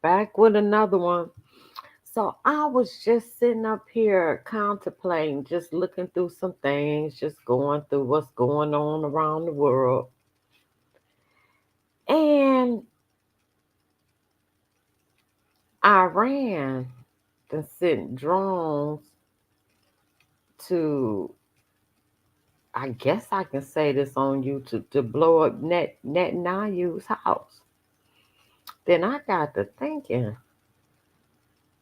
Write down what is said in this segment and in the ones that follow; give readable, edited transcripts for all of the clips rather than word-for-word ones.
Back with another one. So I was just sitting up here contemplating, just looking through some things, just going through what's going on around the world. And Iran then sent drones to, I guess I can say this on YouTube, to blow up Netanyahu's house. Then I got to thinking,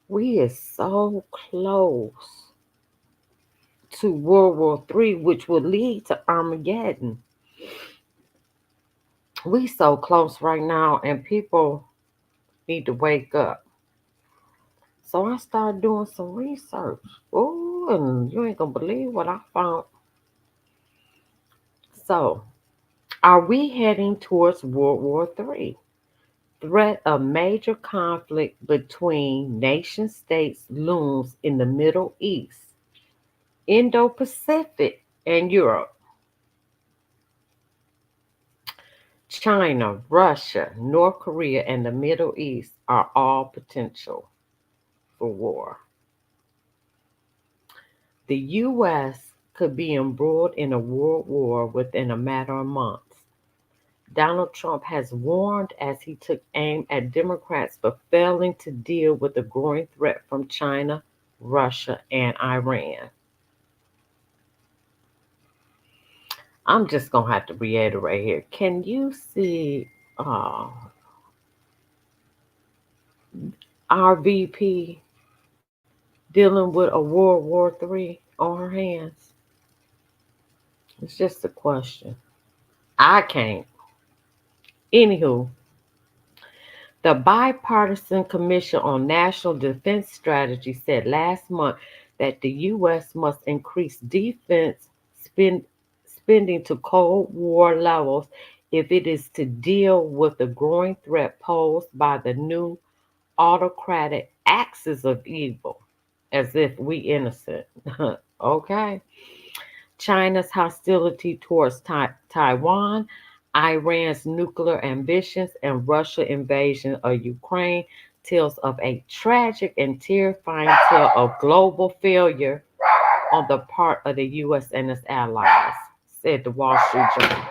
we is so close to World War III, which will lead to Armageddon. We so close right now, and people need to wake up. So I started doing some research. Ooh, and you ain't gonna believe what I found. So, are we heading towards World War III? Threat of major conflict between nation states looms in the Middle East, Indo-Pacific, and Europe. China, Russia, North Korea, and the Middle East are all potential for war. The U.S. could be embroiled in a world war within a matter of months. Donald Trump has warned as he took aim at Democrats for failing to deal with the growing threat from China, Russia, and Iran. I'm just going to have to reiterate here. Can you see uh, our VP dealing with a World War III on her hands? It's just a question. I can't. Anywho, the Bipartisan Commission on National Defense Strategy said last month that the U.S. must increase defense spend, spending to Cold War levels if it is to deal with the growing threat posed by the new autocratic axis of evil, as if we innocent. Okay. China's hostility towards Taiwan, Iran's nuclear ambitions, and Russia's invasion of Ukraine tells of a tragic and terrifying tale of global failure on the part of the U.S. and its allies, said the Wall Street Journal.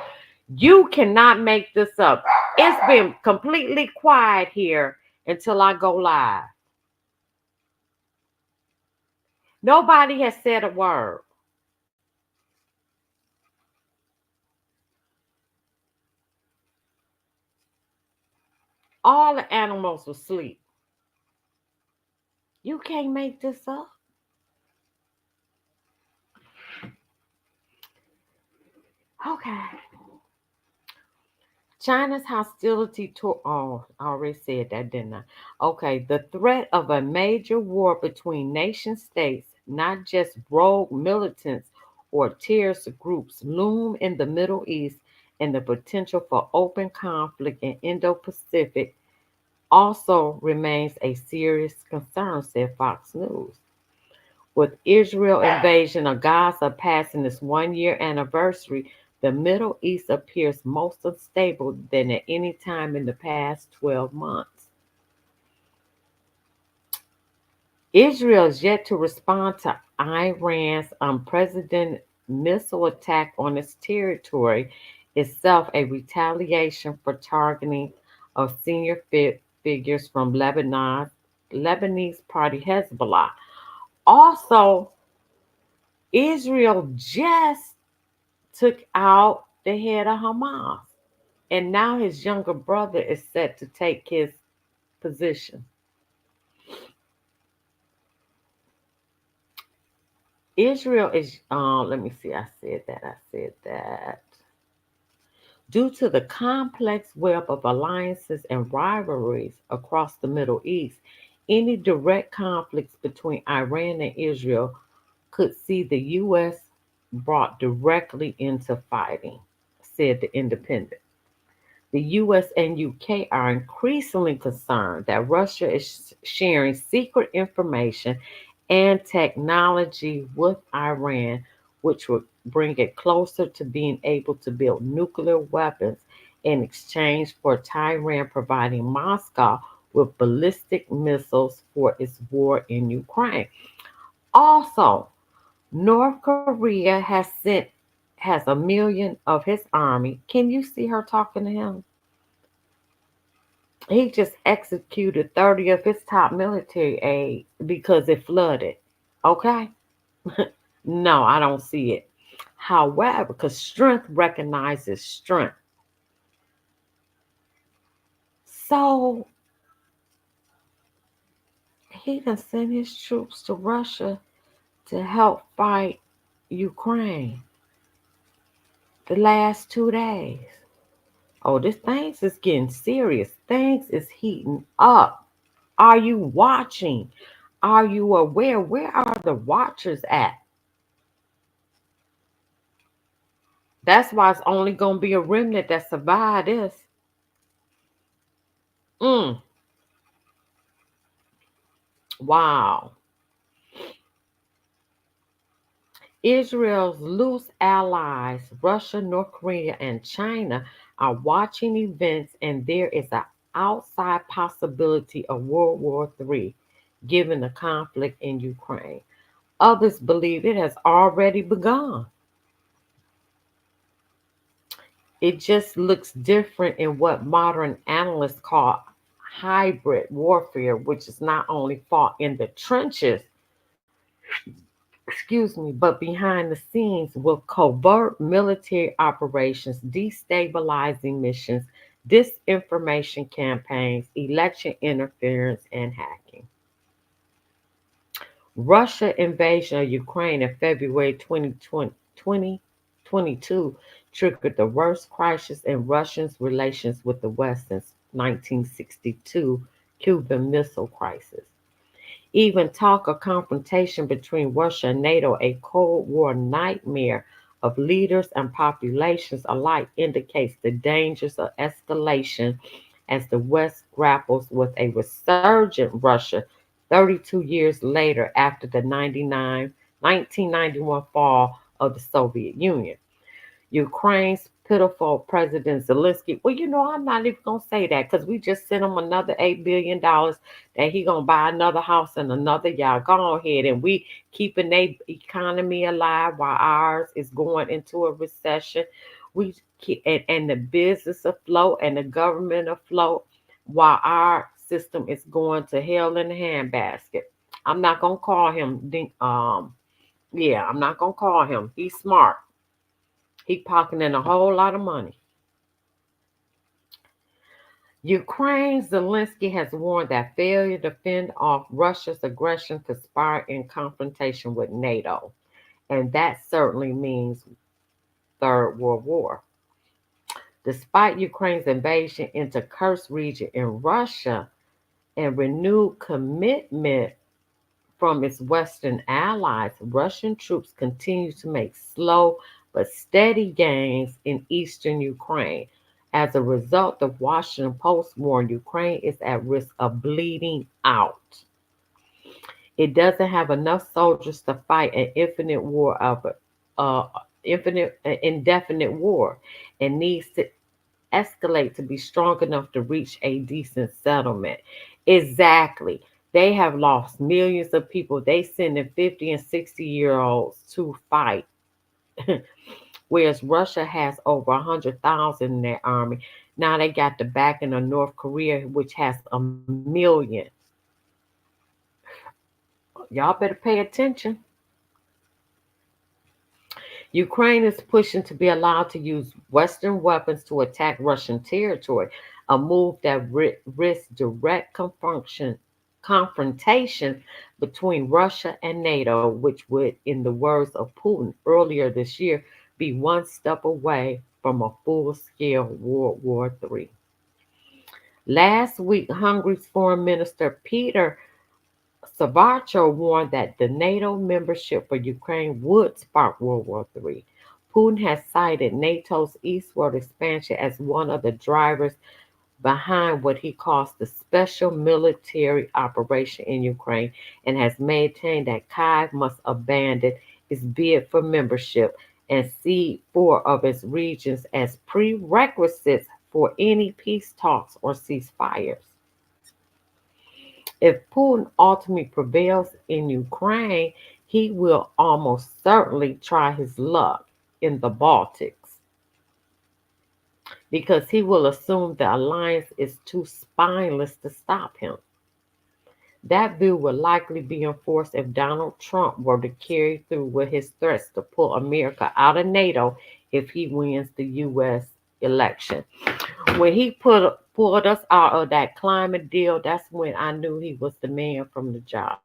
You cannot make this up. It's been completely quiet here until I go live. Nobody has said a word. All the animals were asleep. You can't make this up. Okay. China's hostility to, oh, I already said that, didn't I? Okay, the threat of a major war between nation states, not just rogue militants or terrorist groups, loom in the Middle East, and the potential for open conflict in Indo-Pacific also remains a serious concern, said Fox News. With Israel invasion of Gaza passing its 1 year anniversary, the Middle East appears most unstable than at any time in the past 12 months. Israel is yet to respond to Iran's unprecedented missile attack on its territory, itself a retaliation for targeting of senior figures from Lebanese party Hezbollah. Also, Israel just took out the head of Hamas, and now his younger brother is set to take his position. Israel is, let me see, I said that. Due to the complex web of alliances and rivalries across the Middle East, any direct conflicts between Iran and Israel could see the U.S. brought directly into fighting, said the Independent. The US and UK are increasingly concerned that Russia is sharing secret information and technology with Iran, which would bring it closer to being able to build nuclear weapons in exchange for Tehran providing Moscow with ballistic missiles for its war in Ukraine. Also, North Korea has a million of his army. Can you see her talking to him? He just executed 30 of his top military aides because it flooded. Okay? No, I don't see it. However, because strength recognizes strength. So he done sent his troops to Russia to help fight Ukraine the last 2 days. Oh, this things is getting serious. Things is heating up. Are you watching? Are you aware? Where are the watchers at? That's why it's only gonna be a remnant that survive this. Mm, wow. Israel's loose allies, Russia, North Korea, and China, are watching events, and there is an outside possibility of World War III, given the conflict in Ukraine. Others believe it has already begun. It just looks different in what modern analysts call hybrid warfare, which is not only fought in the trenches, but behind the scenes with covert military operations, destabilizing missions, disinformation campaigns, election interference, and hacking. Russia invasion of Ukraine in February 2022 triggered the worst crisis in Russia's relations with the West since 1962 Cuban Missile Crisis. Even talk of confrontation between Russia and NATO, a Cold War nightmare of leaders and populations alike, indicates the dangers of escalation as the West grapples with a resurgent Russia 32 years later after the 1991 fall of the Soviet Union. Ukraine's pitiful President Zelensky. Well, I'm not even gonna say that because we just sent him another $8 billion that he gonna buy another house and another y'all. Go ahead, and we keeping their economy alive while ours is going into a recession. We keep and the business afloat and the government afloat while our system is going to hell in the handbasket. I'm not gonna call him. Yeah, I'm not gonna call him. He's smart. He pocketing a whole lot of money. Ukraine's Zelensky has warned that failure to fend off Russia's aggression could spark in confrontation with NATO, and that certainly means Third World War. Despite Ukraine's invasion into Kursk region in Russia and renewed commitment from its Western allies, Russian troops continue to make slow but steady gains in eastern Ukraine. As a result, the Washington Post warned Ukraine is at risk of bleeding out. It doesn't have enough soldiers to fight an uh, indefinite war, and needs to escalate to be strong enough to reach a decent settlement. Exactly. They have lost millions of people. They sending 50 and 60-year-olds to fight, whereas Russia has over 100,000 in their army. Now they got the backing of North Korea, which has a million. Y'all better pay attention. Ukraine is pushing to be allowed to use Western weapons to attack Russian territory, a move that risks direct confrontation between Russia and NATO, which would, in the words of Putin earlier this year, be one step away from a full scale World War III. Last week, Hungary's Foreign Minister Peter Savacho warned that the NATO membership for Ukraine would spark World War III. Putin has cited NATO's eastward expansion as one of the drivers behind what he calls the special military operation in Ukraine, and has maintained that Kyiv must abandon its bid for membership and see four of its regions as prerequisites for any peace talks or ceasefires. If Putin ultimately prevails in Ukraine, he will almost certainly try his luck in the Baltics because he will assume the alliance is too spineless to stop him. That view would likely be enforced if Donald Trump were to carry through with his threats to pull America out of NATO if he wins the U.S. election. When he pulled us out of that climate deal, that's when I knew he was the man from the job.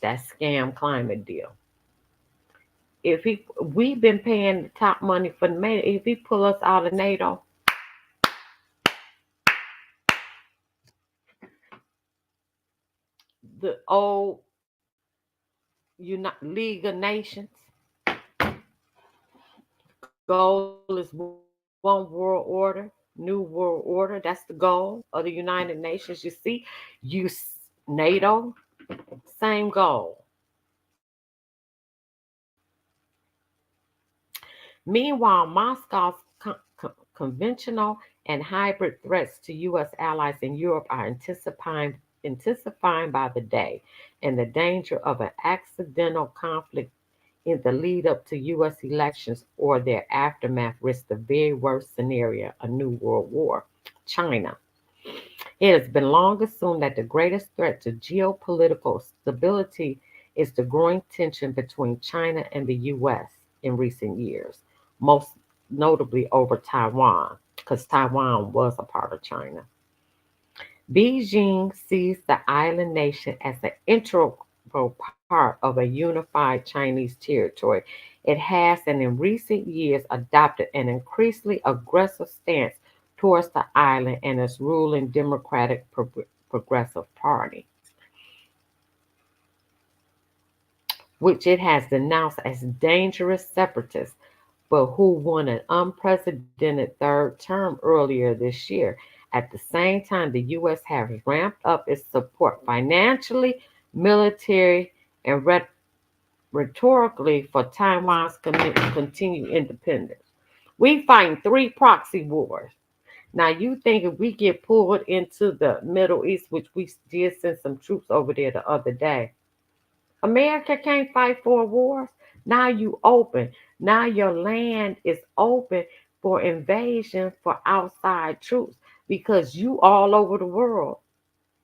That scam climate deal. If he, we've been paying the top money for NATO. If he pull us out of NATO, the old League of Nations goal is one world order, new world order. That's the goal of the United Nations. You see, NATO, same goal. Meanwhile, Moscow's conventional and hybrid threats to U.S. allies in Europe are intensifying by the day, and the danger of an accidental conflict in the lead up to U.S. elections or their aftermath risks the very worst scenario, a new world war. China. It has been long assumed that the greatest threat to geopolitical stability is the growing tension between China and the U.S. in recent years, most notably over Taiwan, because Taiwan was a part of China. Beijing sees the island nation as an integral part of a unified Chinese territory. It has, and in recent years, adopted an increasingly aggressive stance towards the island and its ruling Democratic Progressive Party, which it has denounced as dangerous separatists, but who won an unprecedented third term earlier this year. At the same time, the U.S. has ramped up its support financially, military, and rhetorically for Taiwan's continued independence. We fighting three proxy wars. Now, you think if we get pulled into the Middle East, which we did send some troops over there the other day, America can't fight for wars. Now you open. Now your land is open for invasion for outside troops because you all over the world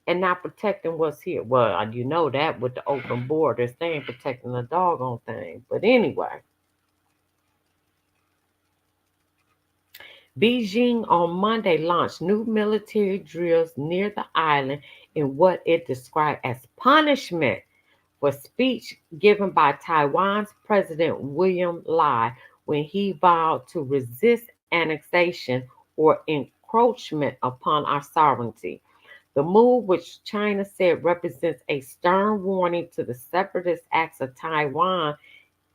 and not protecting what's here. Well, you know that with the open borders, they ain't protecting the doggone thing. But anyway, Beijing on Monday launched new military drills near the island in what it described as punishment for speech given by Taiwan's President William Lai when he vowed to resist annexation or encroachment upon our sovereignty. The move, which China said represents a stern warning to the separatist acts of Taiwan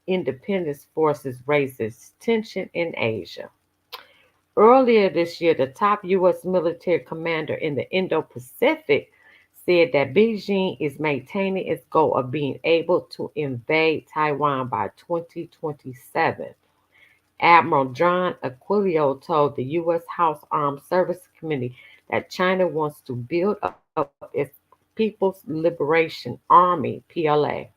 independence forces, raises tension in Asia. Earlier this year, the top U.S. military commander in the Indo Pacific said that Beijing is maintaining its goal of being able to invade Taiwan by 2027. Admiral John Aquilio told the U.S. House Armed Services Committee that China wants to build up its People's Liberation Army, PLA,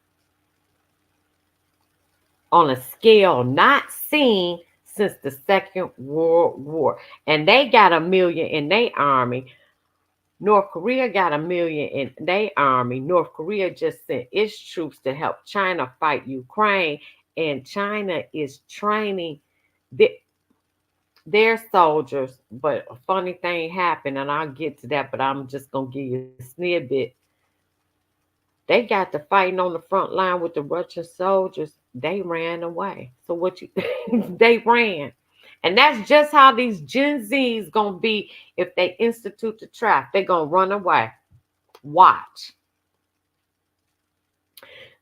on a scale not seen since the Second World War. And they got 1 million in their army. North Korea got 1 million in their army. North Korea just sent its troops to help China fight Ukraine, and China is training their soldiers. But a funny thing happened, and I'll get to that, but I'm just going to give you a snippet. They got to fighting on the front line with the Russian soldiers. They ran away. So what you they ran. And that's just how these Gen Z's gonna be if they institute the trap. They're gonna run away. Watch.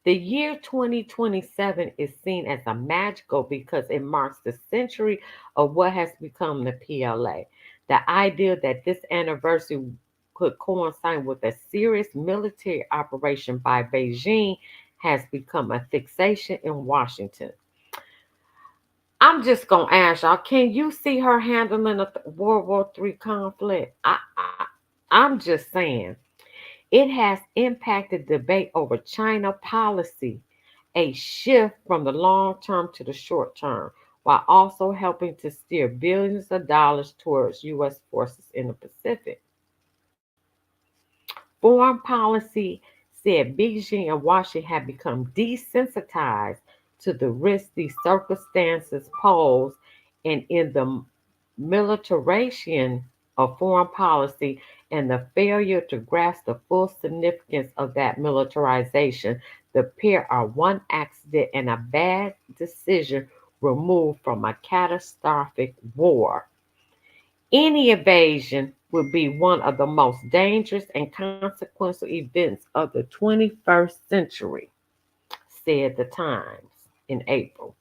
The year 2027 is seen as a magical because it marks the century of what has become the PLA. The idea that this anniversary could coincide with a serious military operation by Beijing has become a fixation in Washington. I'm just gonna ask y'all: can you see her handling a World War III conflict? I'm just saying. It has impacted debate over China policy, a shift from the long term to the short term, while also helping to steer billions of dollars towards U.S. forces in the Pacific. Foreign policy said Beijing and Washington have become desensitized to the risks these circumstances pose, and in the militarization of foreign policy and the failure to grasp the full significance of that militarization, the pair are one accident and a bad decision removed from a catastrophic war. Any evasion would be one of the most dangerous and consequential events of the 21st century, said the Times in April.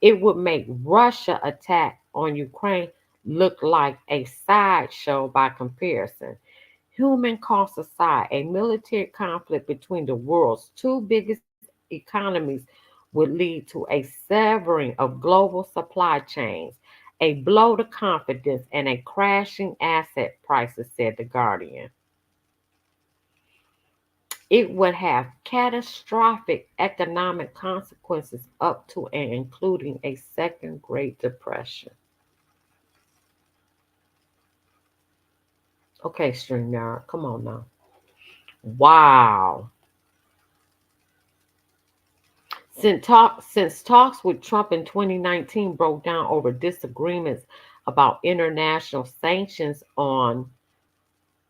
It would make Russia attack on Ukraine look like a sideshow by comparison. Human costs aside, a military conflict between the world's two biggest economies would lead to a severing of global supply chains, a blow to confidence, and a crashing asset prices, said The Guardian. It would have catastrophic economic consequences up to and including a second Great Depression. Okay, StreamYard, come on now. Wow. Since talks with Trump in 2019 broke down over disagreements about international sanctions on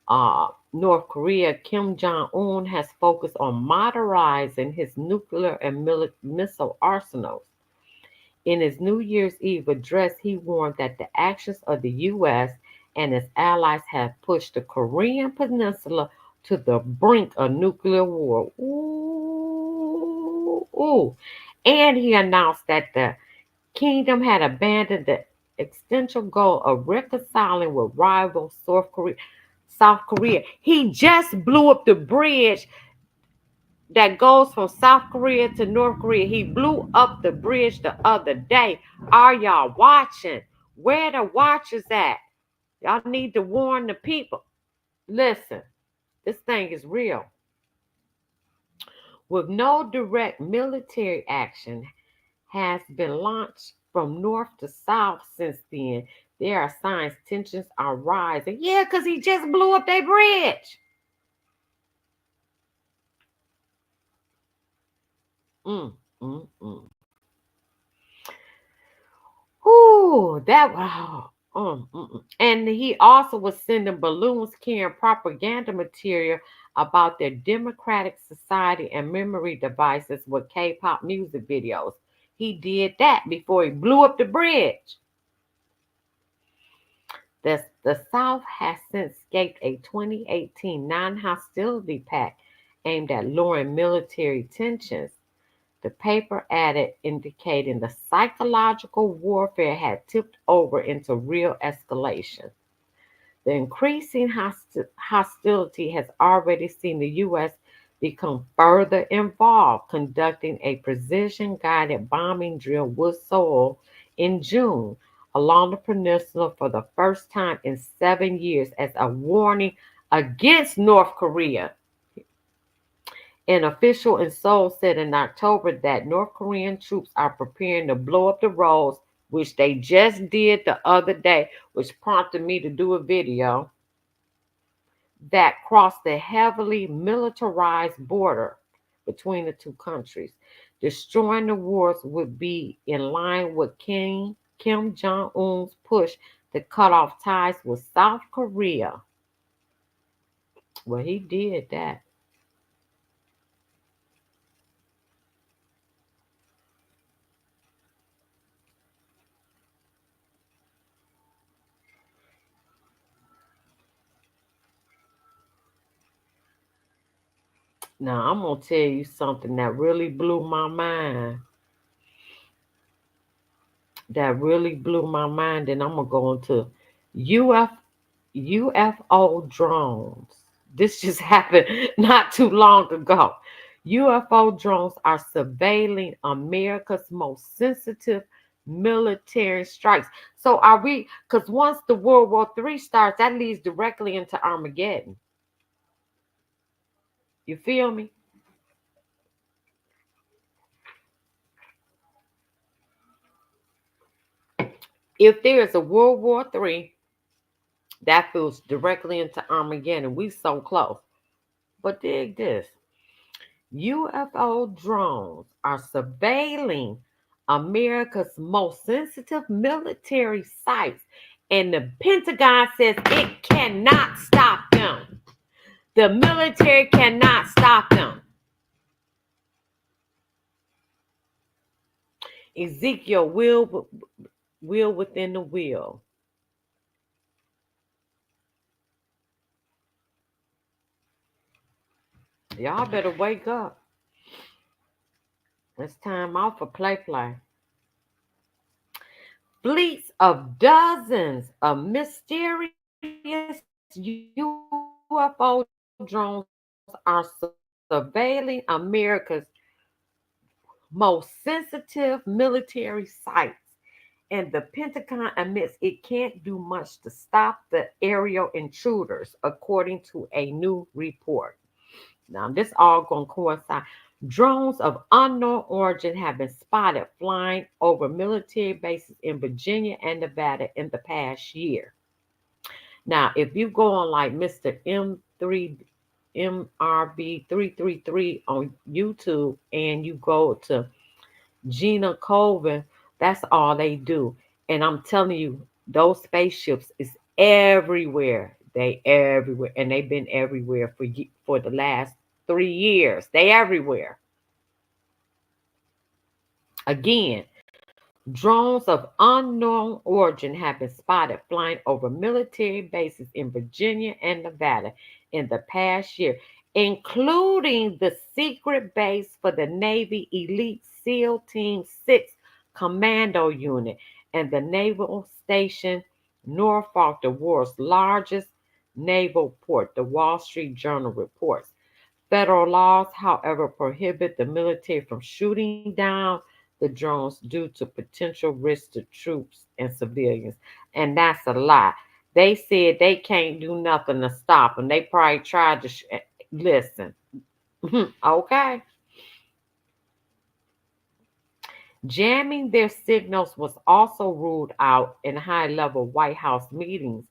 North Korea, Kim Jong un has focused on modernizing his nuclear and missile arsenals. In his New Year's Eve address, he warned that the actions of the U.S. and its allies have pushed the Korean Peninsula to the brink of nuclear war. Ooh, ooh. And he announced that the kingdom had abandoned the existential goal of reconciling with rival South Korea. South Korea. He just blew up the bridge that goes from South Korea to North Korea. He blew up the bridge the other day. Are y'all watching? Where the watchers at? Y'all need to warn the people. Listen, this thing is real. With no direct military action has been launched from north to south since then, there are signs tensions are rising. Yeah, because he just blew up their bridge. Mm, mm. Ooh, that wow. And he also was sending balloons carrying propaganda material about their democratic society and memory devices with K-pop music videos. He did that before he blew up the bridge. The South has since escaped a 2018 non-hostility pact aimed at lowering military tensions. The paper added, indicating the psychological warfare had tipped over into real escalation. The increasing hostility has already seen the U.S. become further involved, conducting a precision guided bombing drill with Seoul in June along the peninsula for the first time in 7 years as a warning against North Korea. An official in Seoul said in October that North Korean troops are preparing to blow up the roads, which they just did the other day, which prompted me to do a video that cross the heavily militarized border between the two countries. Destroying the wars would be in line with Kim Jong un's push to cut off ties with South Korea. Well, he did that. Now, I'm going to tell you something that really blew my mind. That really blew my mind. And I'm going to go into UF, UFO drones. This just happened not too long ago. UFO drones are surveilling America's most sensitive military strikes. So are we, because once the World War III starts, that leads directly into Armageddon. You feel me? If there is a World War III, that feels directly into Armageddon. We so close. But dig this. UFO drones are surveilling America's most sensitive military sites, and the Pentagon says it cannot stop them. The military cannot stop them. Ezekiel will within the will. Y'all better wake up. It's time out for play. Fleets of dozens of mysterious UFO drones are surveilling America's most sensitive military sites. And the Pentagon admits it can't do much to stop the aerial intruders, according to a new report. Now, this all going to coincide. Drones of unknown origin have been spotted flying over military bases in Virginia and Nevada in the past year. Now, if you go on like Mr. M3 MRB333 on YouTube and you go to Gina Colvin, that's all they do. And I'm telling you, those spaceships is everywhere. They everywhere, and they've been everywhere for the last 3 years. They everywhere. Again, drones of unknown origin have been spotted flying over military bases in Virginia and Nevada in the past year, including the secret base for the Navy Elite SEAL Team 6 Commando Unit and the Naval Station Norfolk, the world's largest naval port, the Wall Street Journal reports. Federal laws, however, prohibit the military from shooting down the drones due to potential risk to troops and civilians. And that's a lie. They said they can't do nothing to stop them. They probably tried to listen. Okay. Jamming their signals was also ruled out in high level White House meetings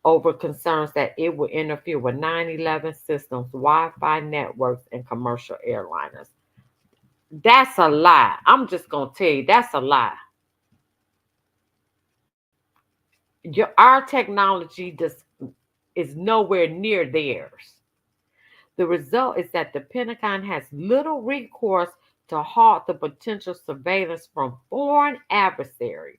over concerns that it would interfere with 9/11 systems, Wi Fi networks, and commercial airliners. That's a lie. I'm just going to tell you, that's a lie. Our technology just is nowhere near theirs. The result is that the Pentagon has little recourse to halt the potential surveillance from foreign adversaries.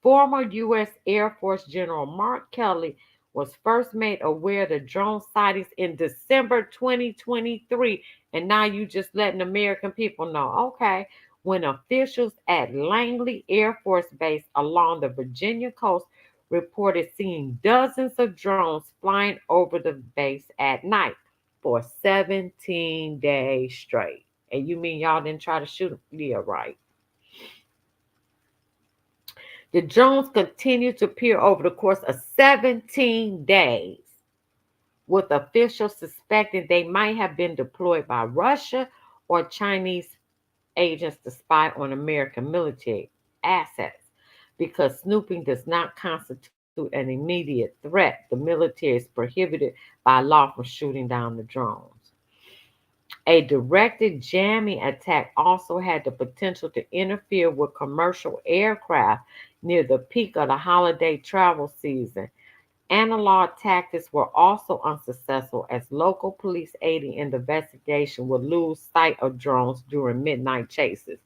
Former U.S. Air Force General Mark Kelly was first made aware of the drone sightings in December 2023. And now you just letting American people know. Okay. When officials at Langley Air Force Base along the Virginia coast reported seeing dozens of drones flying over the base at night for 17 days straight. And you mean y'all didn't try to shoot them? Yeah, right. The drones continued to appear over the course of 17 days, with officials suspecting they might have been deployed by Russia or Chinese agents to spy on American military assets. Because snooping does not constitute an immediate threat, the military is prohibited by law from shooting down the drones. A directed jamming attack also had the potential to interfere with commercial aircraft near the peak of the holiday travel season. Analog tactics were also unsuccessful as local police aiding in the investigation would lose sight of drones during midnight chases.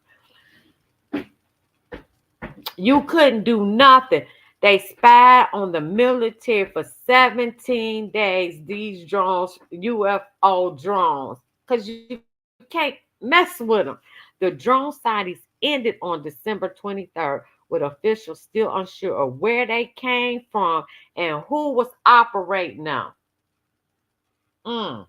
You couldn't do nothing. They spied on the military for 17 days, these drones, UFO drones, because you can't mess with them. The drone sightings ended on December 23rd, with officials still unsure of where they came from and who was operating them. Mm.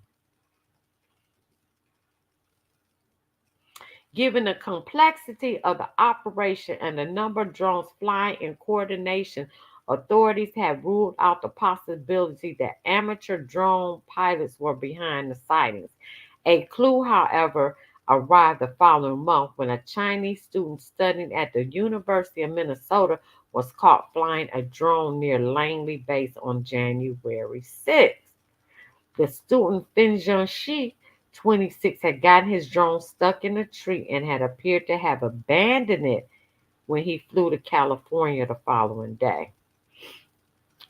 Given the complexity of the operation and the number of drones flying in coordination, Authorities have ruled out the possibility that amateur drone pilots were behind the sightings. A clue, however, arrived the following month when a Chinese student studying at the University of Minnesota was caught flying a drone near Langley Base on January 6th. The student Finjun Shi, 26, had gotten his drone stuck in a tree and had appeared to have abandoned it when he flew to California the following day.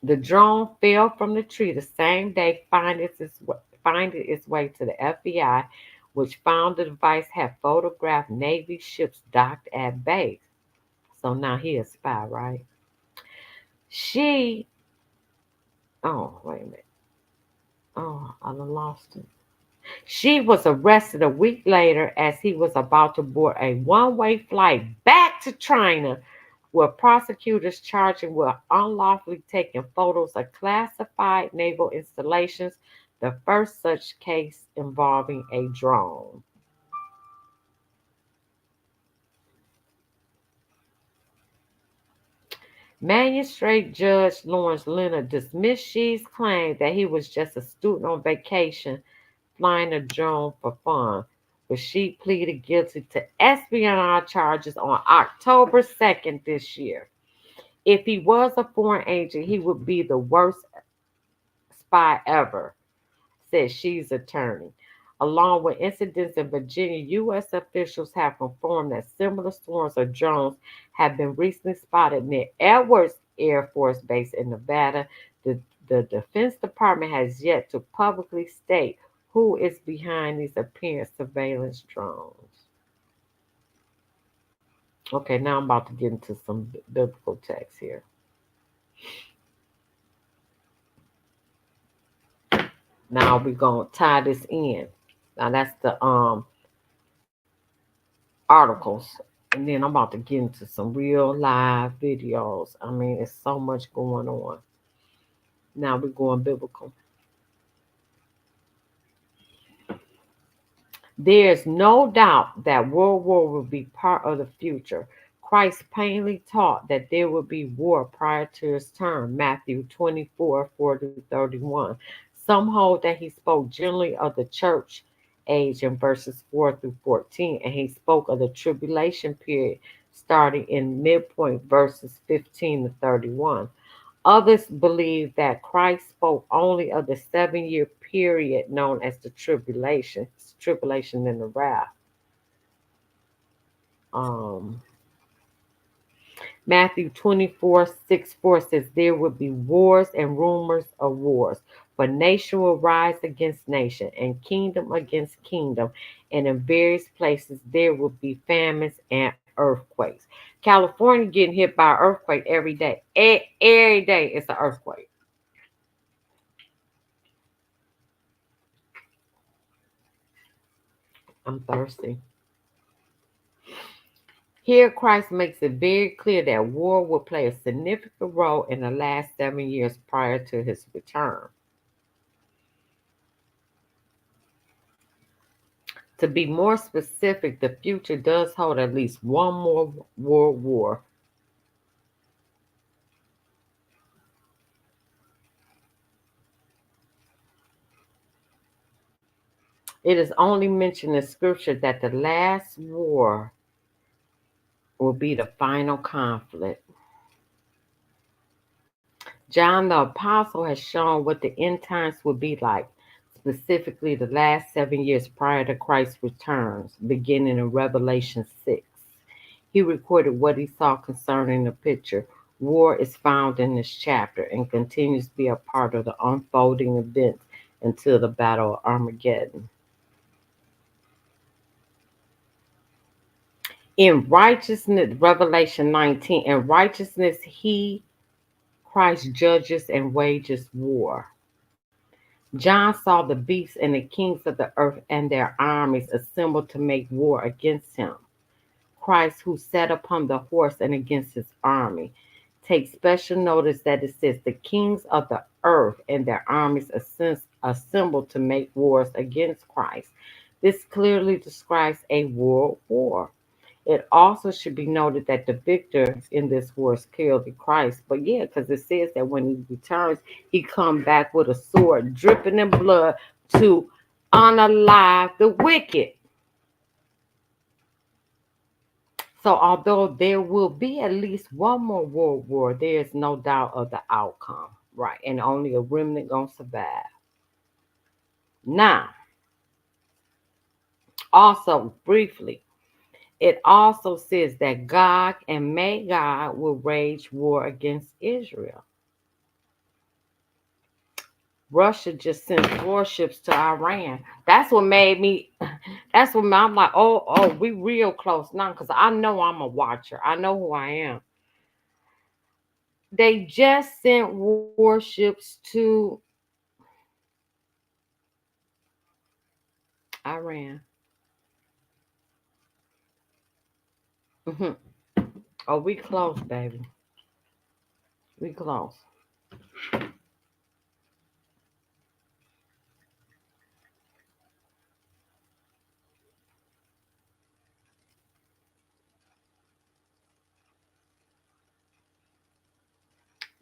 The drone fell from the tree the same day, finding its way to the FBI, which found the device had photographed Navy ships docked at base. So now he a spy, right? She, oh, wait a minute. Oh, I done lost it. She was arrested a week later as he was about to board a one-way flight back to China, where prosecutors charged him with unlawfully taking photos of classified naval installations, the first such case involving a drone. Magistrate Judge Lawrence Leonard dismissed Shee's claim that he was just a student on vacation flying a drone for fun, but she pleaded guilty to espionage charges on October 2nd this year. If he was a foreign agent, he would be the worst spy ever, said Shee's attorney. Along with incidents in Virginia, U.S. officials have confirmed that similar swarms of drones have been recently spotted near Edwards Air Force Base in Nevada. The, the Defense Department has yet to publicly state who is behind these apparent surveillance drones. Okay, now I'm about to get into some biblical text here. Now we're gonna tie this in. Now that's the articles. And then I'm about to get into some real live videos. I mean, it's so much going on. Now we're going biblical. There's no doubt that World War will be part of the future. Christ plainly taught that there would be war prior to his term, Matthew 24:40-31. Some hold that he spoke generally of the church age in verses 4 through 14, and he spoke of the tribulation period starting in midpoint verses 15 to 31. Others believe that Christ spoke only of the 7 year period known as the tribulation and the wrath. Um, Matthew 24:6-4 says, there will be wars and rumors of wars, for nation will rise against nation, and kingdom against kingdom, and in various places there will be famines and earthquakes. California getting hit by an earthquake every day. Every day it's an earthquake. I'm thirsty. Here, Christ makes it very clear that war will play a significant role in the last 7 years prior to his return. To be more specific, the future does hold at least one more world war. It is only mentioned in Scripture that the last war will be the final conflict. John the Apostle has shown what the end times will be like, specifically the last 7 years prior to Christ's returns, beginning in Revelation 6. He recorded what he saw concerning the picture. War is found in this chapter and continues to be a part of the unfolding events until the Battle of Armageddon. In righteousness, Revelation 19, in righteousness he, Christ, judges and wages war. John saw the beasts and the kings of the earth and their armies assembled to make war against him. Christ, who sat upon the horse and against his army. Take special notice that it says the kings of the earth and their armies assembled to make wars against Christ. This clearly describes a world war. It also should be noted that the victor in this war is killed in Christ. But yeah, because it says that when he returns, he come back with a sword dripping in blood to unalive the wicked. So although there will be at least one more world war, there is no doubt of the outcome, right? And only a remnant gonna survive. Now, also briefly, it also says that Gog and Magog will wage war against Israel. Russia just sent warships to Iran. That's what made me. That's what I'm like. Oh, we real close now because I know I'm a watcher. I know who I am. They just sent warships to Iran. Hmm. Oh, we close, baby. We close.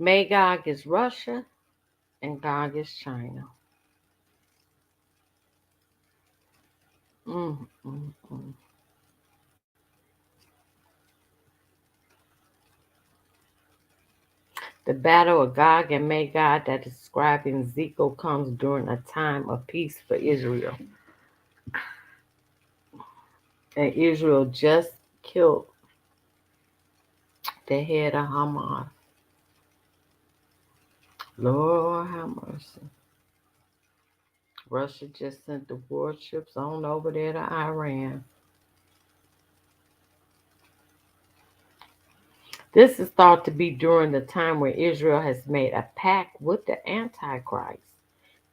Magog is Russia, and Gog is China. Mm, mm, mm. The battle of Gog and Magog that is described in Ezekiel comes during a time of peace for Israel. And Israel just killed the head of Hamas. Lord have mercy. Russia just sent the warships on over there to Iran. This is thought to be during the time where Israel has made a pact with the Antichrist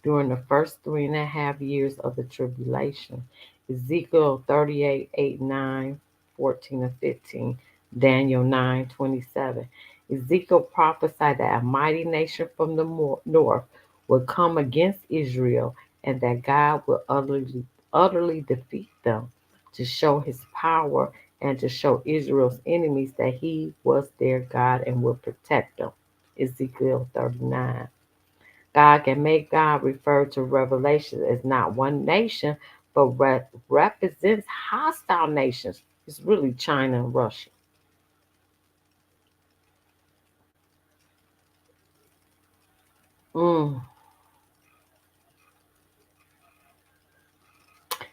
during the first 3.5 years of the tribulation. Ezekiel 38, 8, 9, 14 and 15, Daniel 9:27. Ezekiel prophesied that a mighty nation from the north would come against Israel and that God will utterly defeat them to show his power and to show Israel's enemies that he was their God and would protect them. Ezekiel 39. God can make God refer to Revelation as not one nation, but represents hostile nations. It's really China and Russia. Mm.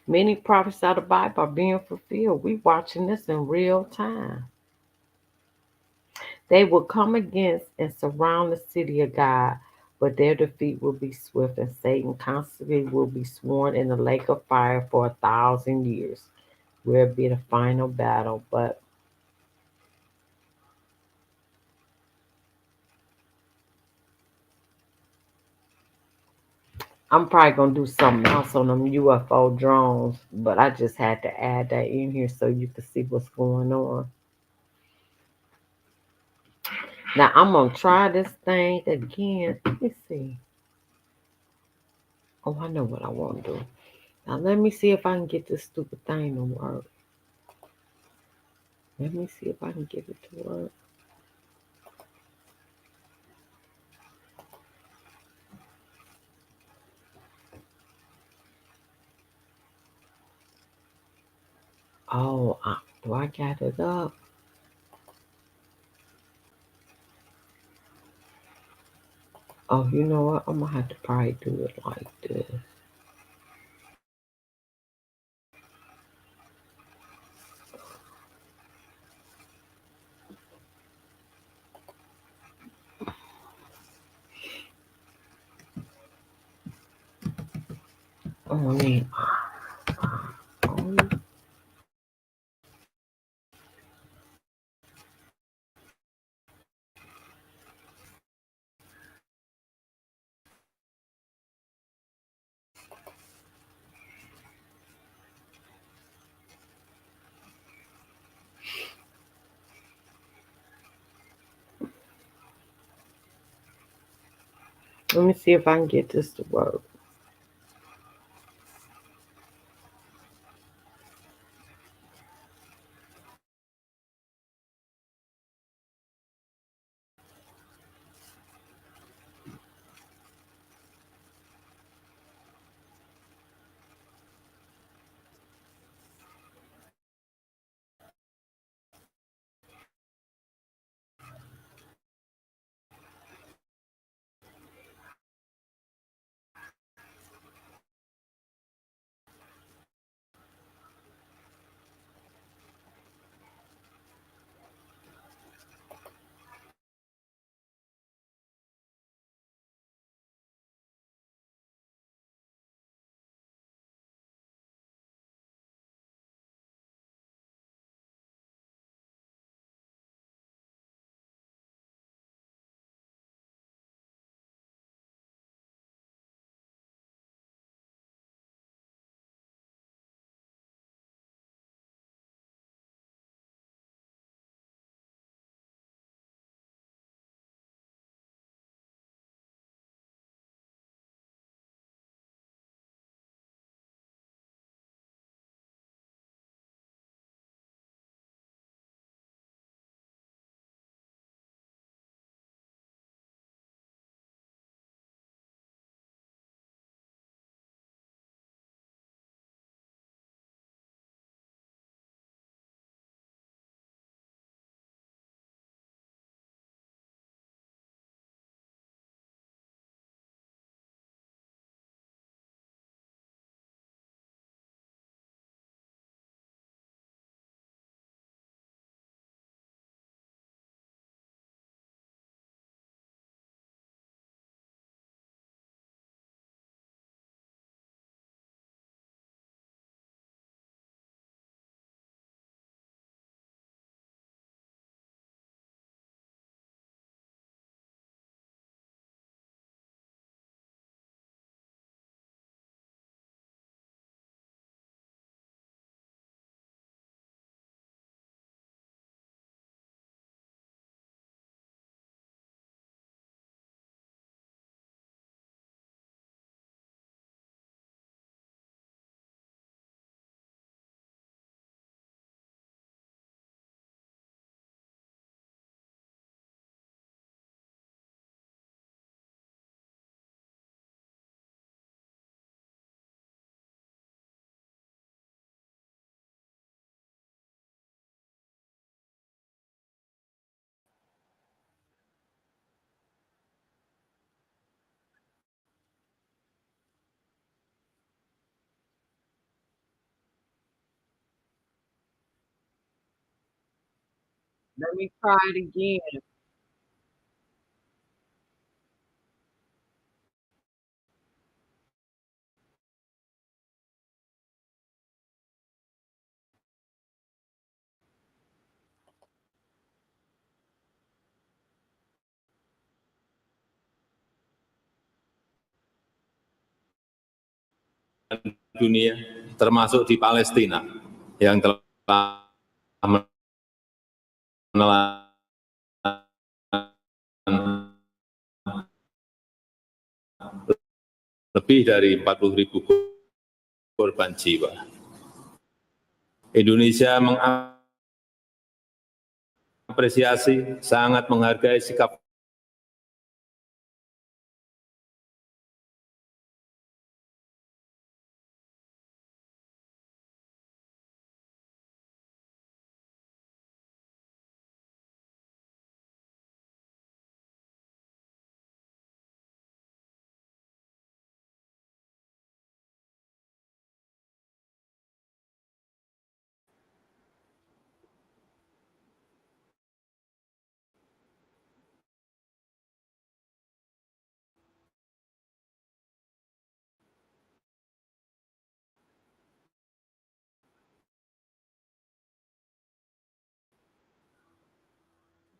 Many prophets out of the Bible are being fulfilled. We watching this in real time. They will come against and surround the city of God, but their defeat will be swift, and Satan constantly will be sworn in the lake of fire for 1,000 years, where it be the final battle. But I'm probably gonna do something else on them UFO drones, but I just had to add that in here so you can see what's going on. Now I'm gonna try this thing again. Let me see. Oh, I know what I want to do. Now let me see if I can get this stupid thing to work. Let me see if I can get it to work. Oh, do I got it up? Oh, you know what? I'm gonna have to probably do it like this. Oh, I mean, oh, let me see if I can get this to work. Let me try it again. dunia, termasuk di Palestina, yang telah menelan lebih dari 40.000 korban jiwa. Indonesia mengapresiasi, sangat menghargai sikap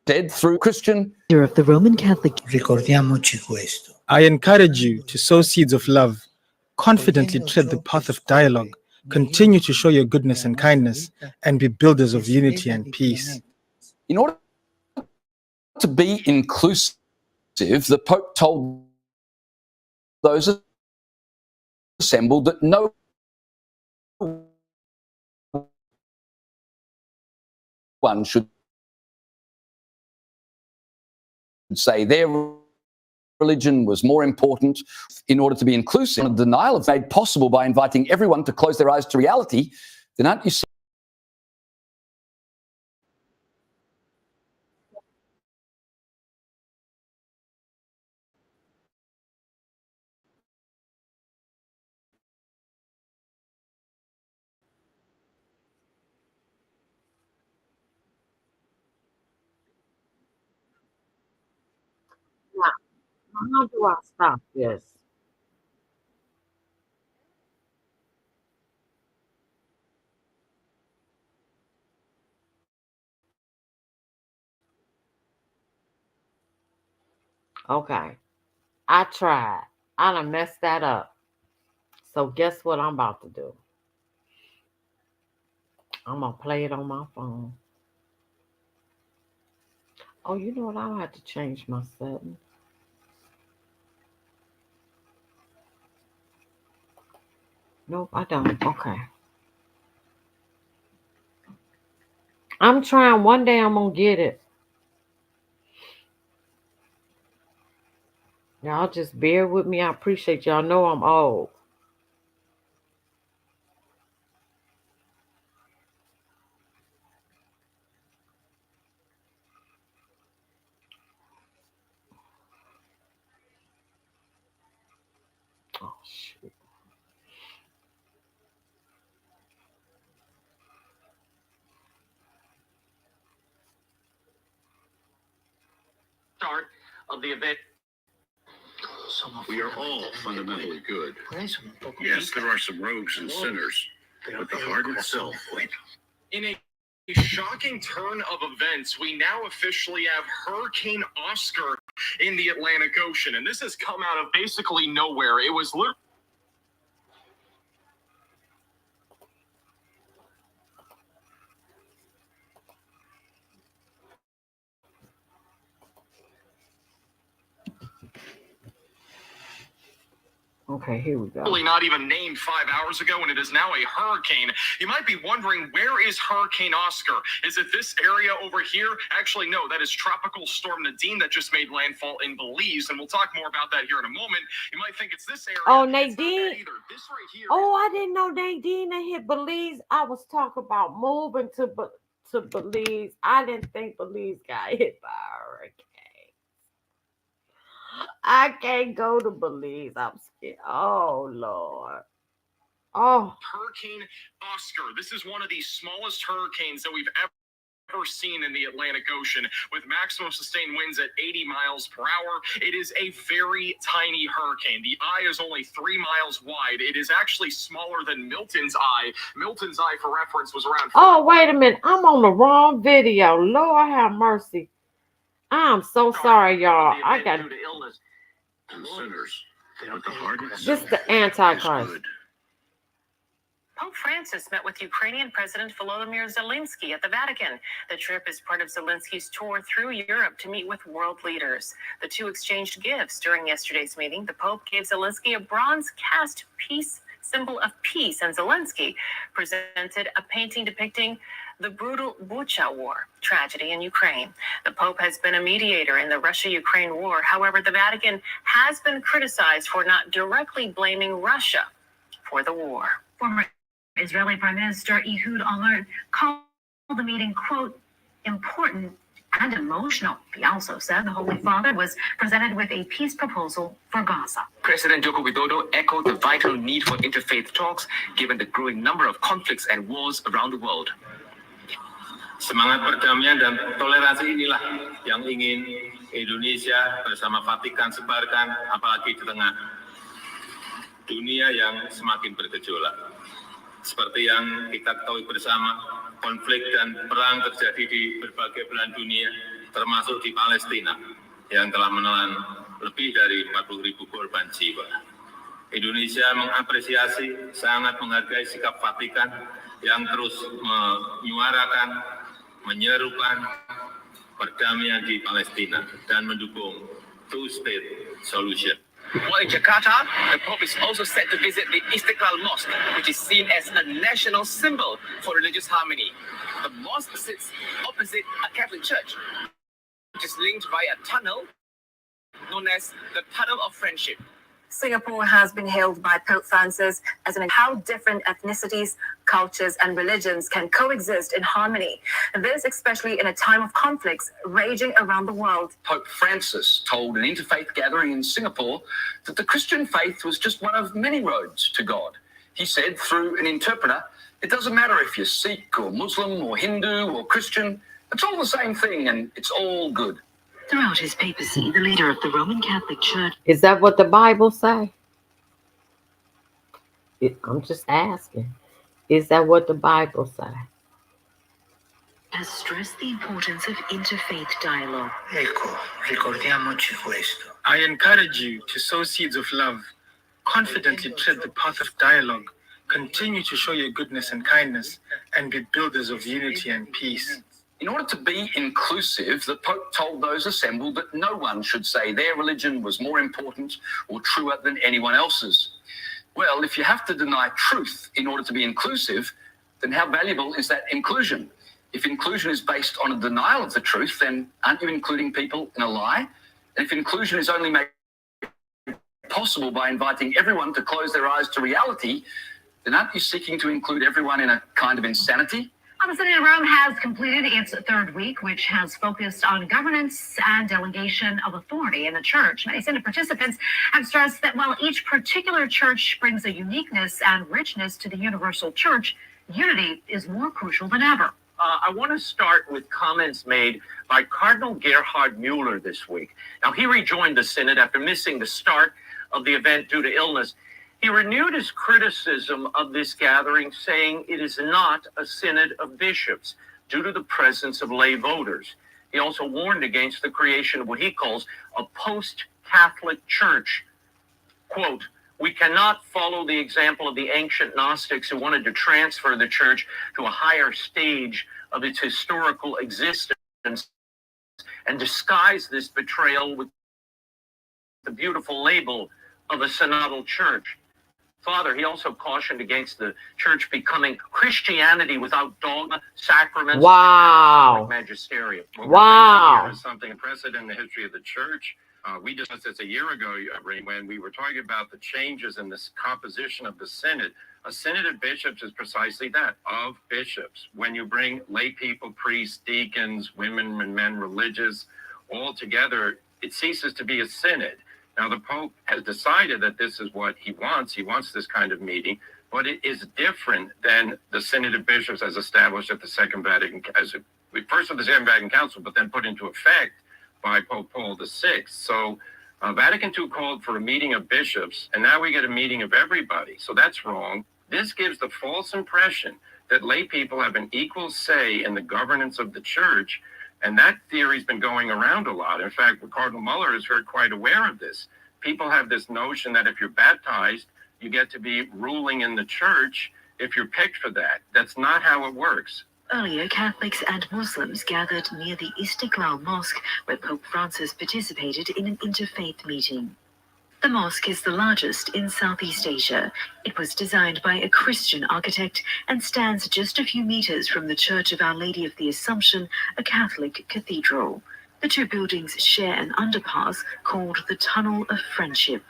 dead through Christian of the Roman Catholic. Ricordiamoci questo. I encourage you to sow seeds of love, confidently tread the path of dialogue, continue to show your goodness and kindness, and be builders of unity and peace. In order to be inclusive, the Pope told those assembled that no one should say their religion was more important. In order to be inclusive, and denial is made possible by inviting everyone to close their eyes to reality, then aren't you seeing? Now, how do I stop this? Okay, I tried. I done messed that up. So guess what I'm about to do? I'm gonna play it on my phone. Oh, you know what? I'll have to change my setting. Nope, I don't. Okay. I'm trying. One day I'm gonna get it. Y'all just bear with me. I appreciate y'all. Know I'm old. Oh shoot. Start of the event. We are all fundamentally good. Yes, there are some rogues and sinners, but the heart itself. In a shocking turn of events, we now officially have Hurricane Oscar in the Atlantic Ocean, and this has come out of basically nowhere. It was literally Okay, here we go. not even named 5 hours ago, and it is now a hurricane. You might be wondering, where is Hurricane Oscar? Is it this area over here? Actually, no, that is Tropical Storm Nadine that just made landfall in Belize, and we'll talk more about that here in a moment. You might think it's this area. Oh, It's not that Nadine. either. This right here Oh, I didn't know Nadine hit Belize. I was talking about moving to Belize. I didn't think Belize got hit by a hurricane. I can't go to Belize. I'm scared. Oh Lord. Oh, Hurricane Oscar. This is one of the smallest hurricanes that we've ever ever seen in the Atlantic Ocean, with maximum sustained winds at 80 miles per hour. It is a very tiny hurricane. The eye is only 3 miles wide. It is actually smaller than Milton's eye. Milton's eye, for reference, was around... Oh, wait a minute. I'm on the wrong video. Lord have mercy. I'm so sorry, y'all. I got and sinners. But the heart this itself the Antichrist. is good. Pope Francis met with Ukrainian President Volodymyr Zelensky at the Vatican. The trip is part of Zelensky's tour through Europe to meet with world leaders. The two exchanged gifts during yesterday's meeting. The Pope gave Zelensky a bronze cast peace symbol of peace, and Zelensky presented a painting depicting the brutal Bucha War tragedy in Ukraine. The Pope has been a mediator in the Russia-Ukraine war. However, the Vatican has been criticized for not directly blaming Russia for the war. Former Israeli Prime Minister Ehud Olmert called the meeting, quote, important and emotional. He also said the Holy Father was presented with a peace proposal for Gaza. President Joko Widodo echoed the vital need for interfaith talks given the growing number of conflicts and wars around the world. Semangat perdamaian dan toleransi inilah yang ingin Indonesia bersama Vatikan sebarkan, apalagi di tengah dunia yang semakin bergejolak. Seperti yang kita ketahui bersama, konflik dan perang terjadi di berbagai belahan dunia, termasuk di Palestina, yang telah menelan lebih dari 40.000 korban jiwa. Indonesia mengapresiasi, sangat menghargai sikap Vatikan yang terus menyuarakan, menyerukan perdamaian di Palestina dan mendukung two-state solution. While in Jakarta, the Pope is also set to visit the Istiqlal Mosque, which is seen as a national symbol for religious harmony. The mosque sits opposite a Catholic church, which is linked via a tunnel known as the Tunnel of Friendship. Singapore has been hailed by Pope Francis as an how different ethnicities, cultures, and religions can coexist in harmony. This especially in a time of conflicts raging around the world. Pope Francis told an interfaith gathering in Singapore that the Christian faith was just one of many roads to God. He said through an interpreter, it doesn't matter if you're Sikh or Muslim or Hindu or Christian, it's all the same thing and it's all good. Throughout his papacy, the leader of the Roman Catholic Church... Is that what the Bible say? I'm just asking. Is that what the Bible say? has stressed the importance of interfaith dialogue. Ecco, ricordiamoci questo. I encourage you to sow seeds of love, confidently tread the path of dialogue, continue to show your goodness and kindness, and be builders of unity and peace. In order to be inclusive, the Pope told those assembled that no one should say their religion was more important or truer than anyone else's. Well, if you have to deny truth in order to be inclusive, then how valuable is that inclusion? If inclusion is based on a denial of the truth, then aren't you including people in a lie? And if inclusion is only made possible by inviting everyone to close their eyes to reality, then aren't you seeking to include everyone in a kind of insanity? The Synod of Rome has completed its third week, which has focused on governance and delegation of authority in the church. Many Synod participants have stressed that while each particular church brings a uniqueness and richness to the universal church, unity is more crucial than ever. I want to start with comments made by Cardinal Gerhard Mueller this week. Now, he rejoined the Synod after missing the start of the event due to illness. He renewed his criticism of this gathering, saying it is not a synod of bishops due to the presence of lay voters. He also warned against the creation of what he calls a post-Catholic church. Quote, "We cannot follow the example of the ancient Gnostics who wanted to transfer the church to a higher stage of its historical existence and disguise this betrayal with the beautiful label of a synodal church." Father, he also cautioned against the church becoming Christianity without dogma, sacraments, Wow. and magisterium. Wow. Is something unprecedented in the history of the church. We discussed this a year ago, Ray, when we were talking about the changes in this composition of the synod. A synod of bishops is precisely that, of bishops. When you bring lay people, priests, deacons, women and men, religious, all together, it ceases to be a synod. Now, the Pope has decided that this is what he wants. He wants this kind of meeting, but it is different than the Synod of Bishops as established at the Second Vatican, as first with the Second Vatican Council, but then put into effect by Pope Paul VI. So Vatican II called for a meeting of bishops, and now we get a meeting of everybody. So that's wrong. This gives the false impression that lay people have an equal say in the governance of the church, and that theory's been going around a lot. In fact, Cardinal Muller is quite aware of this. People have this notion that if you're baptized, you get to be ruling in the church if you're picked for that. That's not how it works. Earlier, Catholics and Muslims gathered near the ISREAL mosque, where Pope Francis participated in an interfaith meeting. The mosque is the largest in Southeast Asia. It was designed by a Christian architect and stands just a few meters from the Church of Our Lady of the Assumption, a Catholic cathedral. The two buildings share an underpass called the Tunnel of Friendship.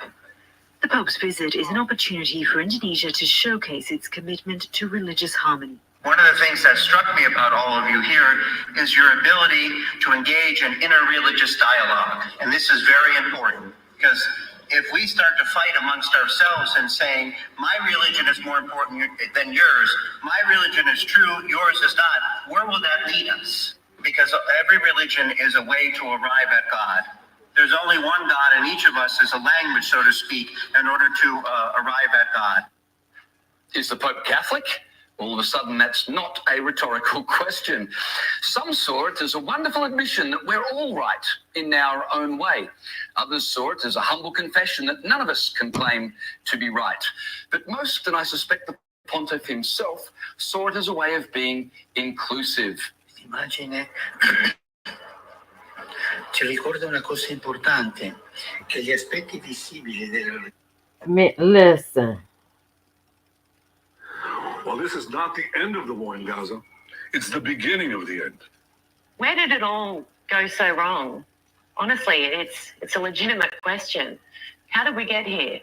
The Pope's visit is an opportunity for Indonesia to showcase its commitment to religious harmony. One of the things that struck me about all of you here is your ability to engage in interreligious dialogue. And this is very important, because if we start to fight amongst ourselves and saying, my religion is more important than yours, my religion is true, yours is not, where will that lead us? Because every religion is a way to arrive at God. There's only one God, and each of us is a language, so to speak, in order to arrive at God. Is the Pope Catholic? All of a sudden, that's not a rhetorical question. Some saw it as a wonderful admission that we're all right in our own way. Others saw it as a humble confession that none of us can claim to be right. But most, and I suspect the Pontiff himself, saw it as a way of being inclusive. Immagine, ci ricorda una cosa importante, che gli aspetti visibili della... Listen. Well, this is not the end of the war in Gaza. It's the beginning of the end. Where did it all go so wrong? Honestly, it's a legitimate question. How did we get here?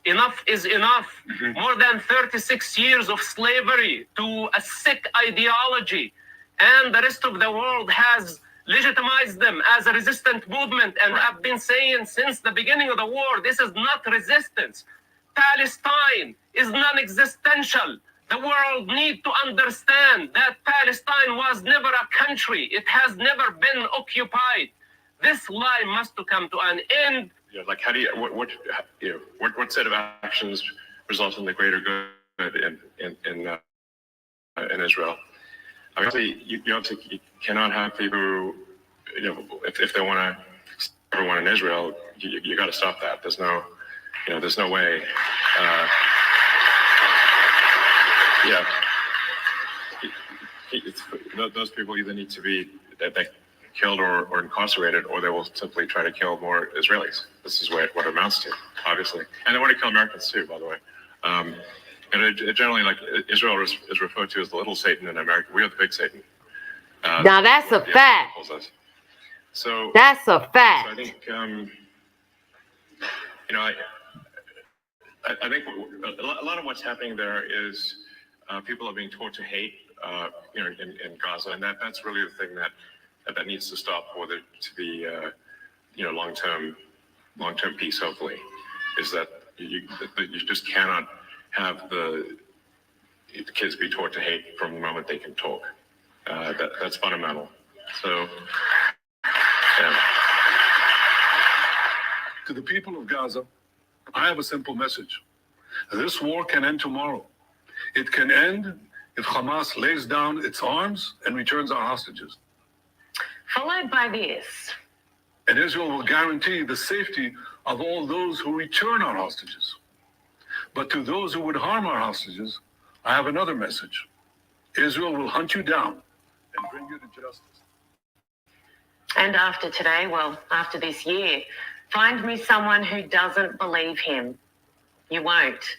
Enough is enough. More than 36 years of slavery to a sick ideology, and the rest of the world has legitimized them as a resistant movement. And I've been saying since the beginning of the war, this is not resistance. Palestine is non-existential. The world needs to understand that Palestine was never a country. It has never been occupied. This lie must come to an end. Yeah, like how do you what set of actions result in the greater good in Israel? Obviously, you cannot have people who, if they want to everyone in Israel, you got to stop that. There's no way. Yeah, those people either need to be killed or incarcerated, or they will simply try to kill more Israelis. This is what it amounts to, obviously. And they want to kill Americans too, by the way. And it generally, like, Israel is referred to as the little Satan in America. We are the big Satan. Now that's a fact. So that's a fact. So I think, I think a lot of what's happening there is people are being taught to hate, in Gaza, and that's really the thing that needs to stop for there to be, long-term peace. Hopefully, is that you just cannot have the kids be taught to hate from the moment they can talk. That's fundamental. So, yeah. To the people of Gaza, I have a simple message. This war can end tomorrow. It can end if Hamas lays down its arms and returns our hostages. Followed by this. And Israel will guarantee the safety of all those who return our hostages. But to those who would harm our hostages, I have another message. Israel will hunt you down and bring you to justice. And after today, well, after this year, find me someone who doesn't believe him. You won't.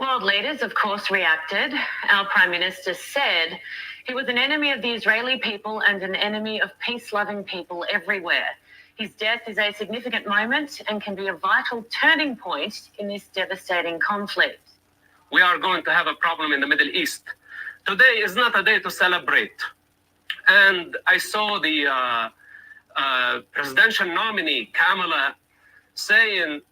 World leaders, of course, reacted. Our Prime Minister said he was an enemy of the Israeli people and an enemy of peace-loving people everywhere. His death is a significant moment and can be a vital turning point in this devastating conflict. We are going to have a problem in the Middle East. Today is not a day to celebrate. And I saw the presidential nominee, Kamala, saying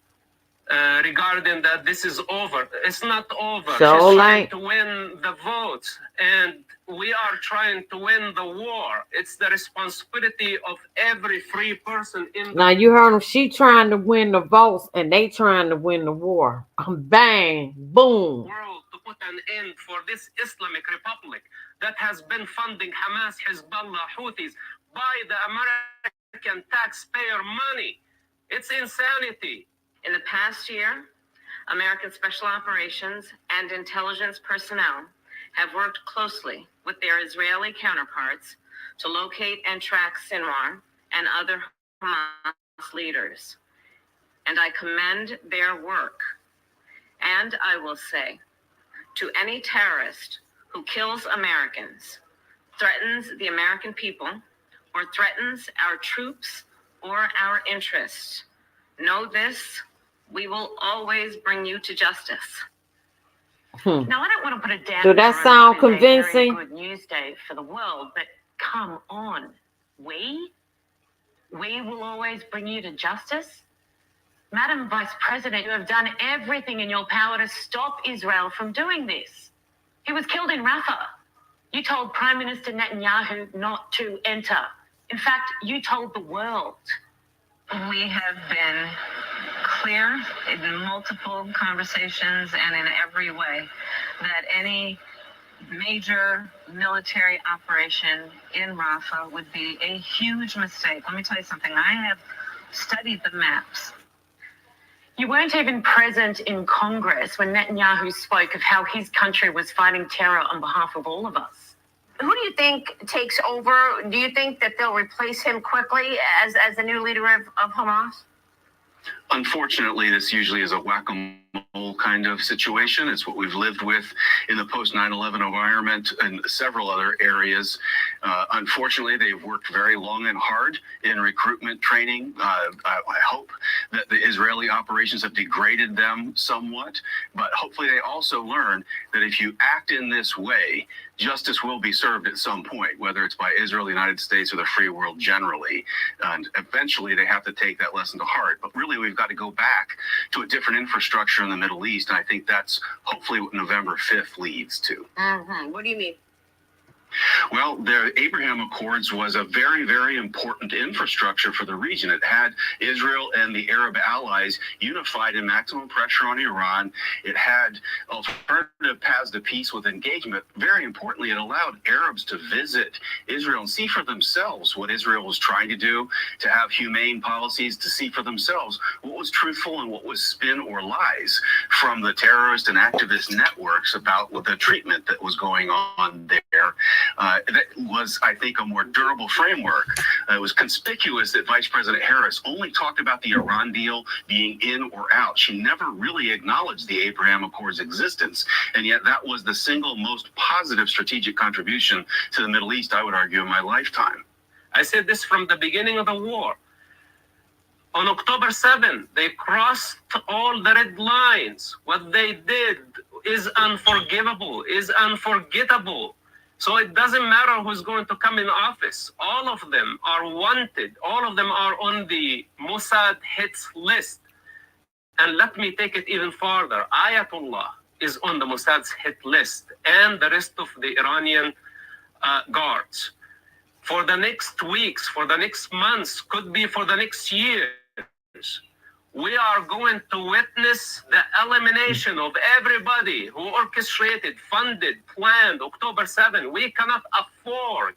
regarding that this is over. It's not over. So She's trying like, to win the votes, and we are trying to win the war. It's the responsibility of every free person in the now you heard him. She trying to win the votes, and they trying to win the war. Bang, boom. world to put an end for this Islamic Republic that has been funding Hamas, Hezbollah, Houthis by the American taxpayer money. It's insanity. In the past year, American Special Operations and intelligence personnel have worked closely with their Israeli counterparts to locate and track Sinwar and other Hamas leaders. And I commend their work. And I will say, to any terrorist who kills Americans, threatens the American people, or threatens our troops or our interests, know this, we will always bring you to justice. Now, I don't want to put a damper Do that on sound what is a very convincing? good news day for the world, but come on, we will always bring you to justice. Madam Vice President, you have done everything in your power to stop Israel from doing this. He was killed in Rafah. You told Prime Minister Netanyahu not to enter. In fact, you told the world. We have been clear in multiple conversations and in every way that any major military operation in Rafah would be a huge mistake. Let me tell you something. I have studied the maps. You weren't even present in Congress when Netanyahu spoke of how his country was fighting terror on behalf of all of us. Who do you think takes over? Do you think that they'll replace him quickly as the new leader of Hamas? Unfortunately, this usually is a whack-a-mole kind of situation. It's what we've lived with in the post-9/11 environment and several other areas. Unfortunately, they've worked very long and hard in recruitment training. I hope that the Israeli operations have degraded them somewhat, but hopefully they also learn that if you act in this way, justice will be served at some point, whether it's by Israel, the United States, or the free world generally. And eventually they have to take that lesson to heart. But really, we've got to go back to a different infrastructure in the Middle East. And I think that's hopefully what November 5th leads to. What do you mean? Well, the Abraham Accords was a very, very important infrastructure for the region. It had Israel and the Arab allies unified in maximum pressure on Iran. It had alternative paths to peace with engagement. Very importantly, it allowed Arabs to visit Israel and see for themselves what Israel was trying to do, to have humane policies, to see for themselves what was truthful and what was spin or lies from the terrorist and activist networks about the treatment that was going on there. That was, I think, a more durable framework. It was conspicuous that Vice President Harris only talked about the Iran deal being in or out. She never really acknowledged the Abraham Accords' existence, and yet that was the single most positive strategic contribution to the Middle East, I would argue, in my lifetime. I said this from the beginning of the war. On October 7th, they crossed all the red lines. What they did is unforgivable, is unforgettable. So it doesn't matter who's going to come in office. All of them are wanted. All of them are on the Mossad hits list. And let me take it even farther. Ayatollah is on the Mossad's hit list, and the rest of the Iranian guards. For the next weeks, for the next months, could be for the next years, we are going to witness the elimination of everybody who orchestrated, funded, planned October 7. We cannot afford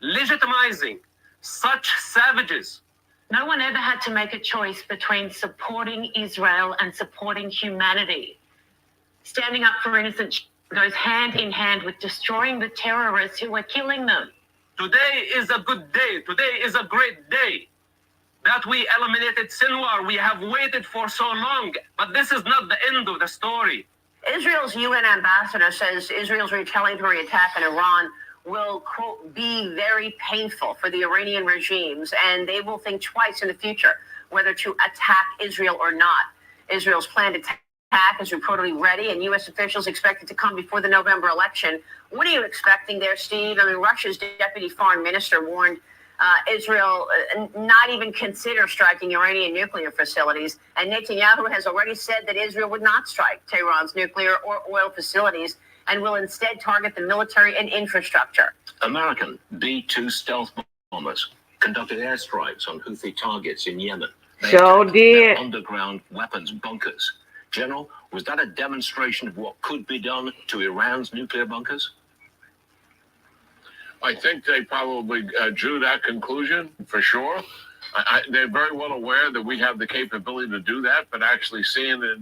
legitimizing such savages. No one ever had to make a choice between supporting Israel and supporting humanity. Standing up for innocent goes hand in hand with destroying the terrorists who are killing them. Today is a good day. Today is a great day. That we eliminated Sinwar, we have waited for so long, but this is not the end of the story. Israel's UN ambassador says Israel's retaliatory attack on Iran will, quote, be very painful for the Iranian regimes, and they will think twice in the future whether to attack Israel or not. Israel's planned attack is reportedly ready, and U.S. officials expect it to come before the November election. What are you expecting there, Steve? I mean, Russia's deputy foreign minister warned Israel not even consider striking Iranian nuclear facilities. And Netanyahu has already said that Israel would not strike Tehran's nuclear or oil facilities and will instead target the military and infrastructure. American B-2 stealth bombers conducted airstrikes on Houthi targets in Yemen. They Sure attacked their did. underground weapons bunkers. General, was that a demonstration of what could be done to Iran's nuclear bunkers? I think they probably drew that conclusion for sure. They're very well aware that we have the capability to do that, but actually seeing it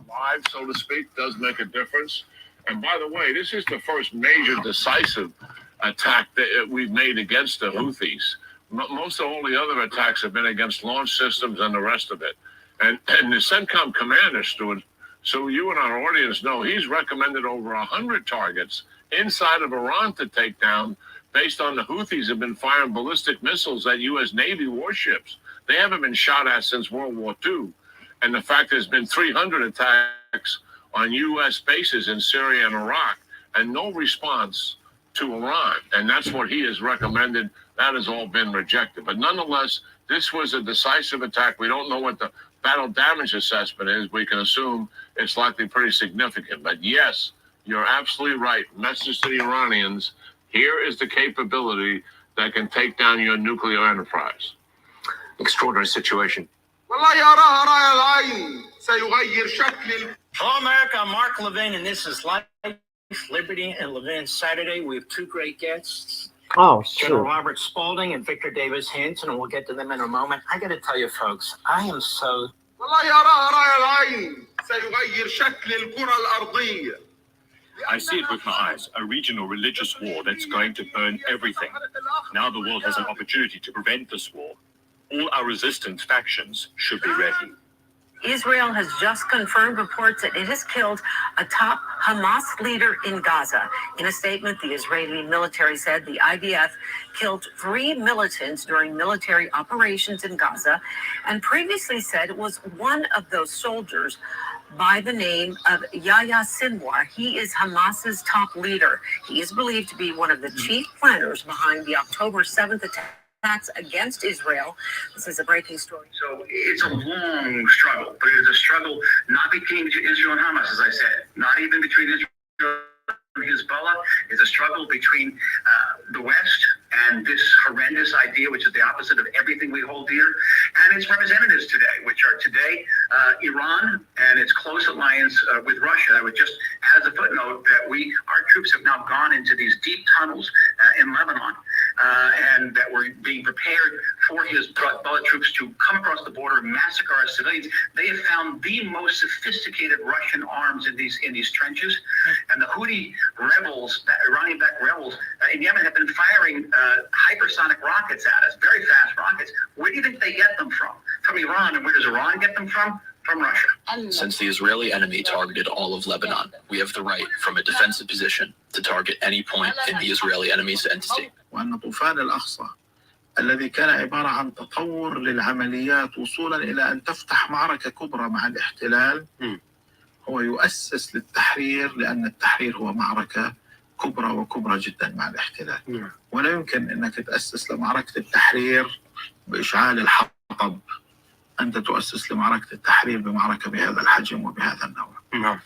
live, so to speak, does make a difference. And by the way, this is the first major decisive attack that we've made against the Houthis. Most of all the other attacks have been against launch systems and the rest of it. And the CENTCOM commander, Stuart, so you and our audience know, he's recommended over 100 targets inside of Iran to take down based on the Houthis have been firing ballistic missiles at U.S. Navy warships. They haven't been shot at since World War II. And the fact there's been 300 attacks on U.S. bases in Syria and Iraq and no response to Iran. And that's what he has recommended. That has all been rejected. But nonetheless, this was a decisive attack. We don't know what the battle damage assessment is. We can assume it's likely pretty significant. But yes, you're absolutely right. Message to the Iranians, here is the capability that can take down your nuclear enterprise. Extraordinary situation. Hello, America. I'm Mark Levin, and this is Life, Liberty, and Levin Saturday. We have two great guests, Oh, General shoot. Robert Spalding and Victor Davis Hanson, and we'll get to them in a moment. I got to tell you, folks, I am so... I see it with my eyes, a regional religious war that's going to burn everything. Now the world has an opportunity to prevent this war. All our resistant factions should be ready. Israel has just confirmed reports that it has killed a top Hamas leader in Gaza. In a statement, the Israeli military said the IDF killed 3 militants during military operations in Gaza and previously said it was one of those soldiers by the name of Yahya Sinwar. He is Hamas's top leader. He is believed to be one of the chief planners behind the October 7th attacks against Israel. This is a breaking story. So it's a long struggle, but it is a struggle not between Israel and Hamas, as I said, not even between Israel and Hezbollah. It's a struggle between the West and this horrendous idea, which is the opposite of everything we hold dear, and its representatives today, which are today Iran and its close alliance with Russia. I would just add as a footnote that our troops have now gone into these deep tunnels in Lebanon, and that we're being prepared for Hezbollah troops to come across the border and massacre our civilians. They have found the most sophisticated Russian arms in these trenches, and the Houthi rebels, Iranian-backed rebels in Yemen, have been firing hypersonic rockets at us, very fast rockets. Where do you think they get them from? From Iran. And where does Iran get them from? From Russia. Since the Israeli enemy targeted all of Lebanon, we have the right, from a defensive position, to target any point in the Israeli enemy's entity. وأن طوفان الأقصى الذي كان عبارة عن تطور للعمليات وصولا إلى أن تفتح معركة كبرى مع الاحتلال هو يؤسس للتحرير، لأن التحرير هو معركة كبرى وكبرى جدا مع الاحتلال. ولا يمكن أنك تأسس لمعركة التحرير بإشعال الحطب. أنت تؤسس لمعركة التحرير بمعركة بهذا الحجم وبهذا النوع.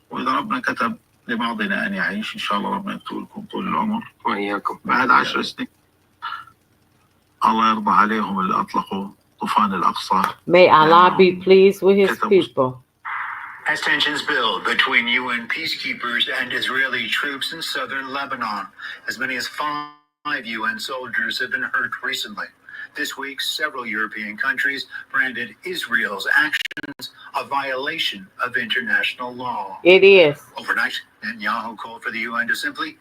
وإذا ربنا كتب لبعضنا أن يعيش، إن شاء الله ربنا يكتب لكم طول العمر وإياكم بعد 10 سنين الله يرضى عليهم اللي أطلقوا طوفان الأقصى. May Allah be pleased with his people. As tensions build between UN peacekeepers and Israeli troops in southern Lebanon, as many as 5 UN soldiers have been hurt recently. This week, several European countries branded Israel's actions a violation of international law. It is. Overnight, Netanyahu called for the UN to simply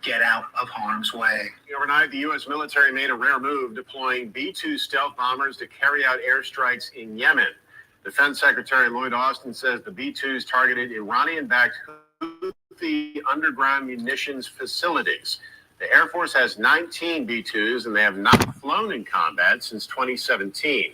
get out of harm's way. Overnight, the U.S. military made a rare move, deploying B-2 stealth bombers to carry out airstrikes in Yemen. Defense Secretary Lloyd Austin says the B-2s targeted Iranian-backed Houthi underground munitions facilities. The Air Force has 19 B-2s, and they have not flown in combat since 2017.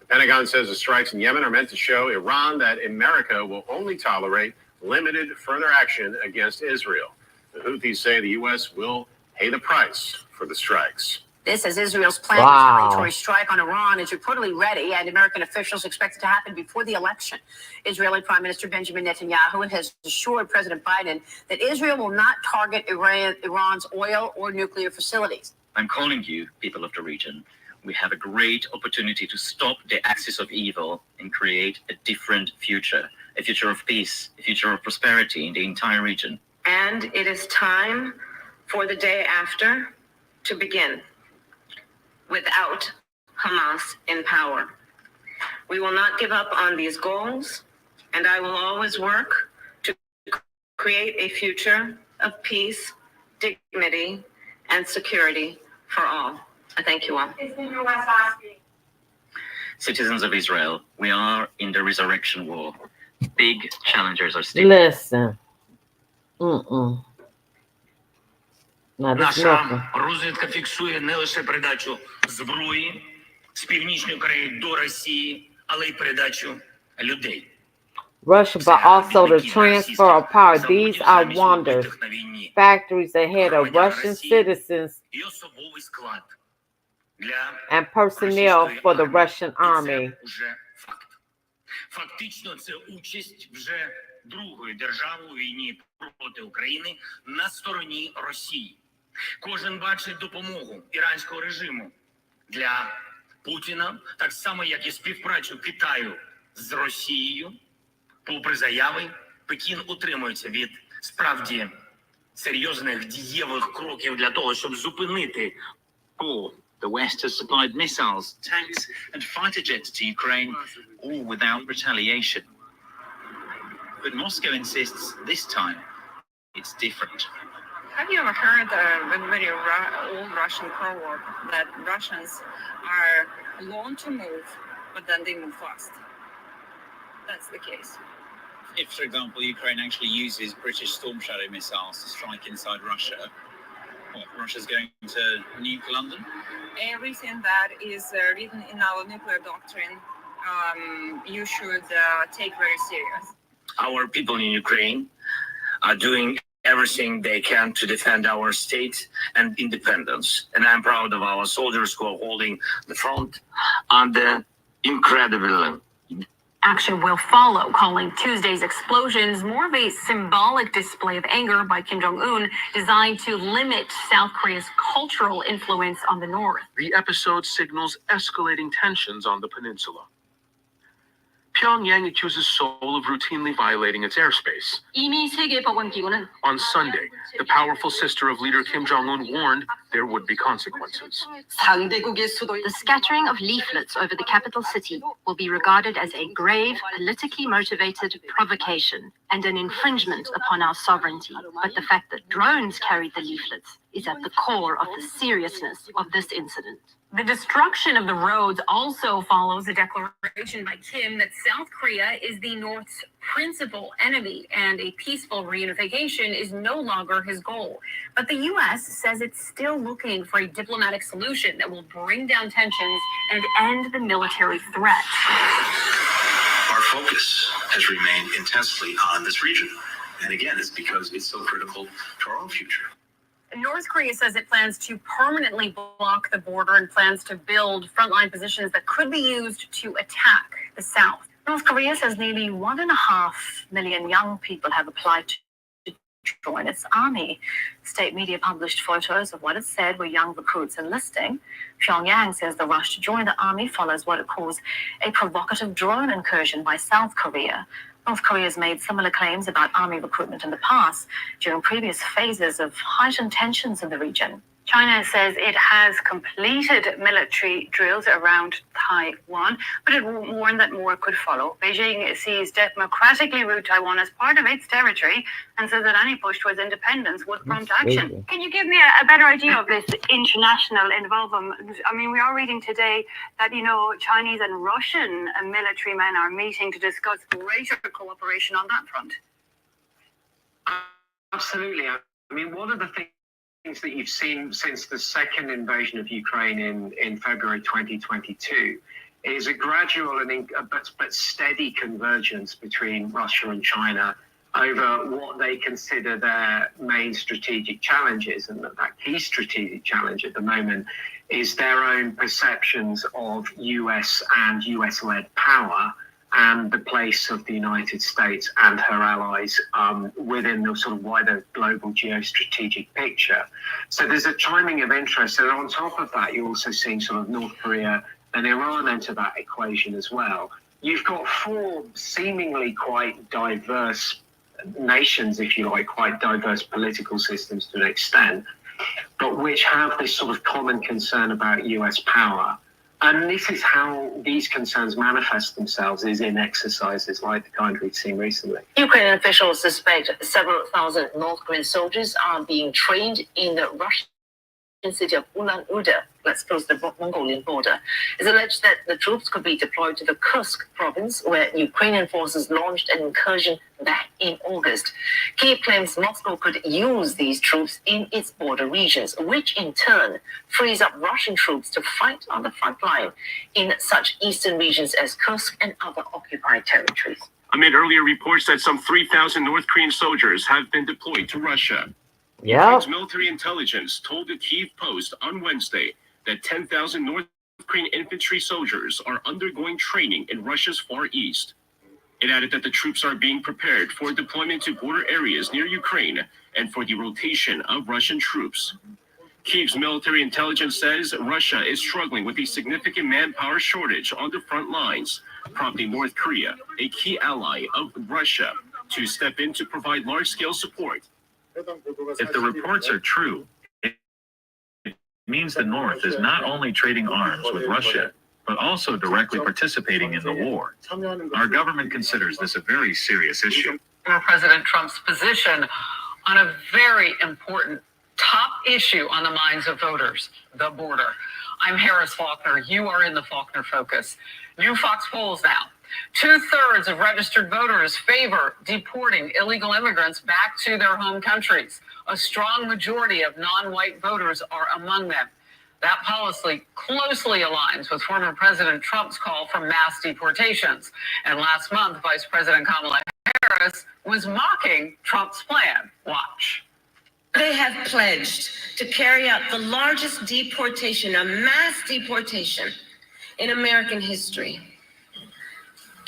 The Pentagon says the strikes in Yemen are meant to show Iran that America will only tolerate limited further action against Israel. The Houthis say the U.S. will pay the price for the strikes. This as Israel's planned retaliatory strike on Iran is reportedly ready, and American officials expect it to happen before the election. Israeli Prime Minister Benjamin Netanyahu has assured President Biden that Israel will not target Iran's oil or nuclear facilities. I'm calling you, people of the region. We have a great opportunity to stop the axis of evil and create a different future, a future of peace, a future of prosperity in the entire region. And it is time for the day after to begin without Hamas in power. We will not give up on these goals, and I will always work to create a future of peace, dignity, and security for all. I thank you all. Citizens of Israel, we are in the resurrection war. Big challenges are still. Listen. Наша розвідка фіксує не лише передачу зброї з північної Кореї до Росії, але й передачу людей. Russia, but also the transfer of power. These are wonders. Factories ahead of Russian citizens and personnel for the Russian army. Фактично, це участь вже другої держави у війні проти України на стороні Росії. Кожен бачить допомогу іранського режиму для Путіна, так само, як і співпрацю Китаю з Росією. Попри заяви, Пекін утримується від справді серйозних дієвих кроків для того, щоб зупинити. The West has supplied missiles, tanks, and fighter jets to Ukraine, all without retaliation. But Moscow insists this time it's different. Have you ever heard a very old Russian proverb that Russians are long to move, but then they move fast? That's the case. If, for example, Ukraine actually uses British Storm Shadow missiles to strike inside Russia, Russia's going to nuke London? Everything that is written in our nuclear doctrine, you should take very serious. Our people in Ukraine are doing everything they can to defend our state and independence. And I'm proud of our soldiers who are holding the front under incredible action will follow, calling Tuesday's explosions more of a symbolic display of anger by Kim Jong-un designed to limit South Korea's cultural influence on the North. The episode signals escalating tensions on the peninsula. Pyongyang accuses Seoul of routinely violating its airspace. On Sunday, the powerful sister of leader Kim Jong-un warned there would be consequences. The scattering of leaflets over the capital city will be regarded as a grave, politically motivated provocation and an infringement upon our sovereignty. But the fact that drones carried the leaflets is at the core of the seriousness of this incident. The destruction of the roads also follows a declaration by Kim that South Korea is the North's principal enemy and a peaceful reunification is no longer his goal. But the U.S. says it's still looking for a diplomatic solution that will bring down tensions and end the military threat. Our focus has remained intensely on this region. And again, it's because it's so critical to our own future. North Korea says it plans to permanently block the border and plans to build frontline positions that could be used to attack the South. North Korea says nearly 1.5 million young people have applied to join its army. State media published photos of what it said were young recruits enlisting. Pyongyang says the rush to join the army follows what it calls a provocative drone incursion by South Korea. North Korea has made similar claims about army recruitment in the past during previous phases of heightened tensions in the region. China says it has completed military drills around Taiwan, but it warned that more could follow. Beijing sees democratically ruled Taiwan as part of its territory and says that any push towards independence would prompt action. Can you give me a better idea of this international involvement? I mean, we are reading today that, Chinese and Russian military men are meeting to discuss greater cooperation on that front. Absolutely. I mean, one of the things that you've seen since the second invasion of Ukraine in February 2022 is a gradual but steady convergence between Russia and China over what they consider their main strategic challenges, and that key strategic challenge at the moment is their own perceptions of US and US-led power and the place of the United States and her allies within the sort of wider global geostrategic picture. So there's a chiming of interest. And on top of that, you're also seeing sort of North Korea and Iran enter that equation as well. You've got four seemingly quite diverse nations, if you like, quite diverse political systems to an extent, but which have this sort of common concern about US power. And this is how these concerns manifest themselves, is in exercises like the kind we've seen recently. Ukrainian officials suspect several thousand North Korean soldiers are being trained in the Russian city of Ulan-Ude, that's close to the Mongolian border. It's alleged that the troops could be deployed to the Kursk province, where Ukrainian forces launched an incursion back in August. Kyiv claims Moscow could use these troops in its border regions, which in turn frees up Russian troops to fight on the front line in such eastern regions as Kursk and other occupied territories. Amid earlier reports that some 3,000 North Korean soldiers have been deployed to Russia. Yeah. Ukraine's military intelligence told the Kyiv Post on Wednesday that 10,000 North Korean infantry soldiers are undergoing training in Russia's Far East. It added that the troops are being prepared for deployment to border areas near Ukraine and for the rotation of Russian troops. Kyiv's military intelligence says Russia is struggling with a significant manpower shortage on the front lines, prompting North Korea, a key ally of Russia, to step in to provide large-scale support. If the reports are true, it means the North is not only trading arms with Russia, but also directly participating in the war. Our government considers this a very serious issue. President Trump's position on a very important top issue on the minds of voters, the border. I'm Harris Faulkner. You are in the Faulkner Focus. New Fox polls now. 2/3 of registered voters favor deporting illegal immigrants back to their home countries. A strong majority of non-white voters are among them. That policy closely aligns with former President Trump's call for mass deportations. And last month, Vice President Kamala Harris was mocking Trump's plan. Watch. They have pledged to carry out the largest deportation, a mass deportation in American history.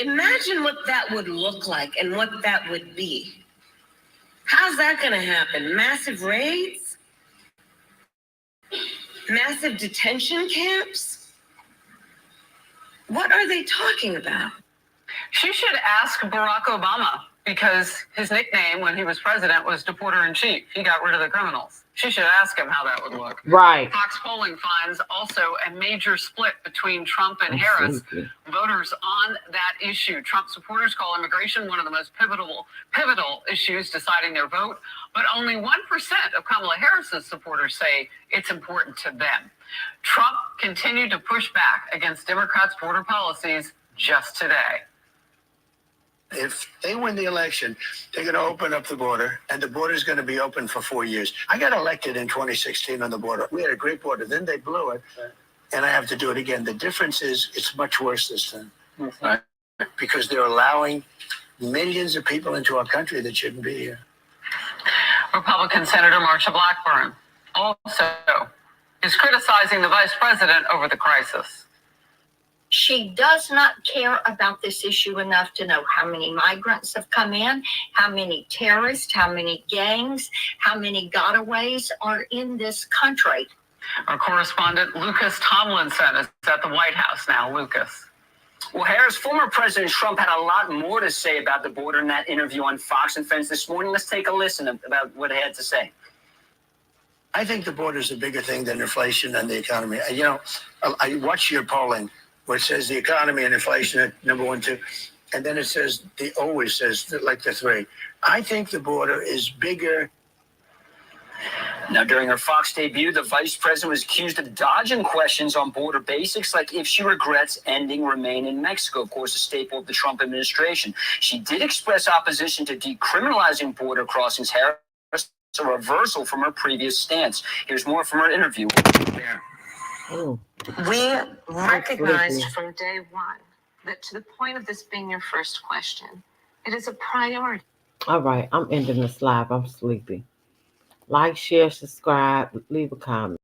Imagine what that would look like and what that would be. How's that going to happen? Massive raids? Massive detention camps? What are they talking about? She should ask Barack Obama, because his nickname when he was president was Deporter-in-Chief. He got rid of the criminals. She should ask him how that would look. Right. Fox polling finds also a major split between Trump and Harris. Voters on that issue. Trump supporters call immigration one of the most pivotal issues deciding their vote, but only 1% of Kamala Harris's supporters say it's important to them. Trump continued to push back against Democrats' border policies just today. If they win the election, they're going to open up the border, and the border is going to be open for 4 years. I got elected in 2016 on the border. We had a great border. Then they blew it, and I have to do it again. The difference is it's much worse this time, because they're allowing millions of people into our country that shouldn't be here. Republican Senator Marsha Blackburn also is criticizing the vice president over the crisis. She does not care about this issue enough to know how many migrants have come in, how many terrorists, how many gangs, how many gotaways are in this country. Our correspondent Lucas Tomlinson is at the White House now. Lucas. Well, Harris, former President Trump had a lot more to say about the border in that interview on Fox and Friends this morning. Let's take a listen about what he had to say. I think the border is a bigger thing than inflation and the economy. You know, I watch your polling, where it says the economy and inflation at number 1, 2, and then it says, always says like the 3. I think the border is bigger. Now, during her Fox debut, the vice president was accused of dodging questions on border basics, like if she regrets ending Remain in Mexico, of course, a staple of the Trump administration. She did express opposition to decriminalizing border crossings, Harris, a reversal from her previous stance. Here's more from her interview. We recognized from day one that, to the point of this being your first question, it is a priority All right, I'm ending this live. I'm sleepy. Like, share, subscribe, leave a comment.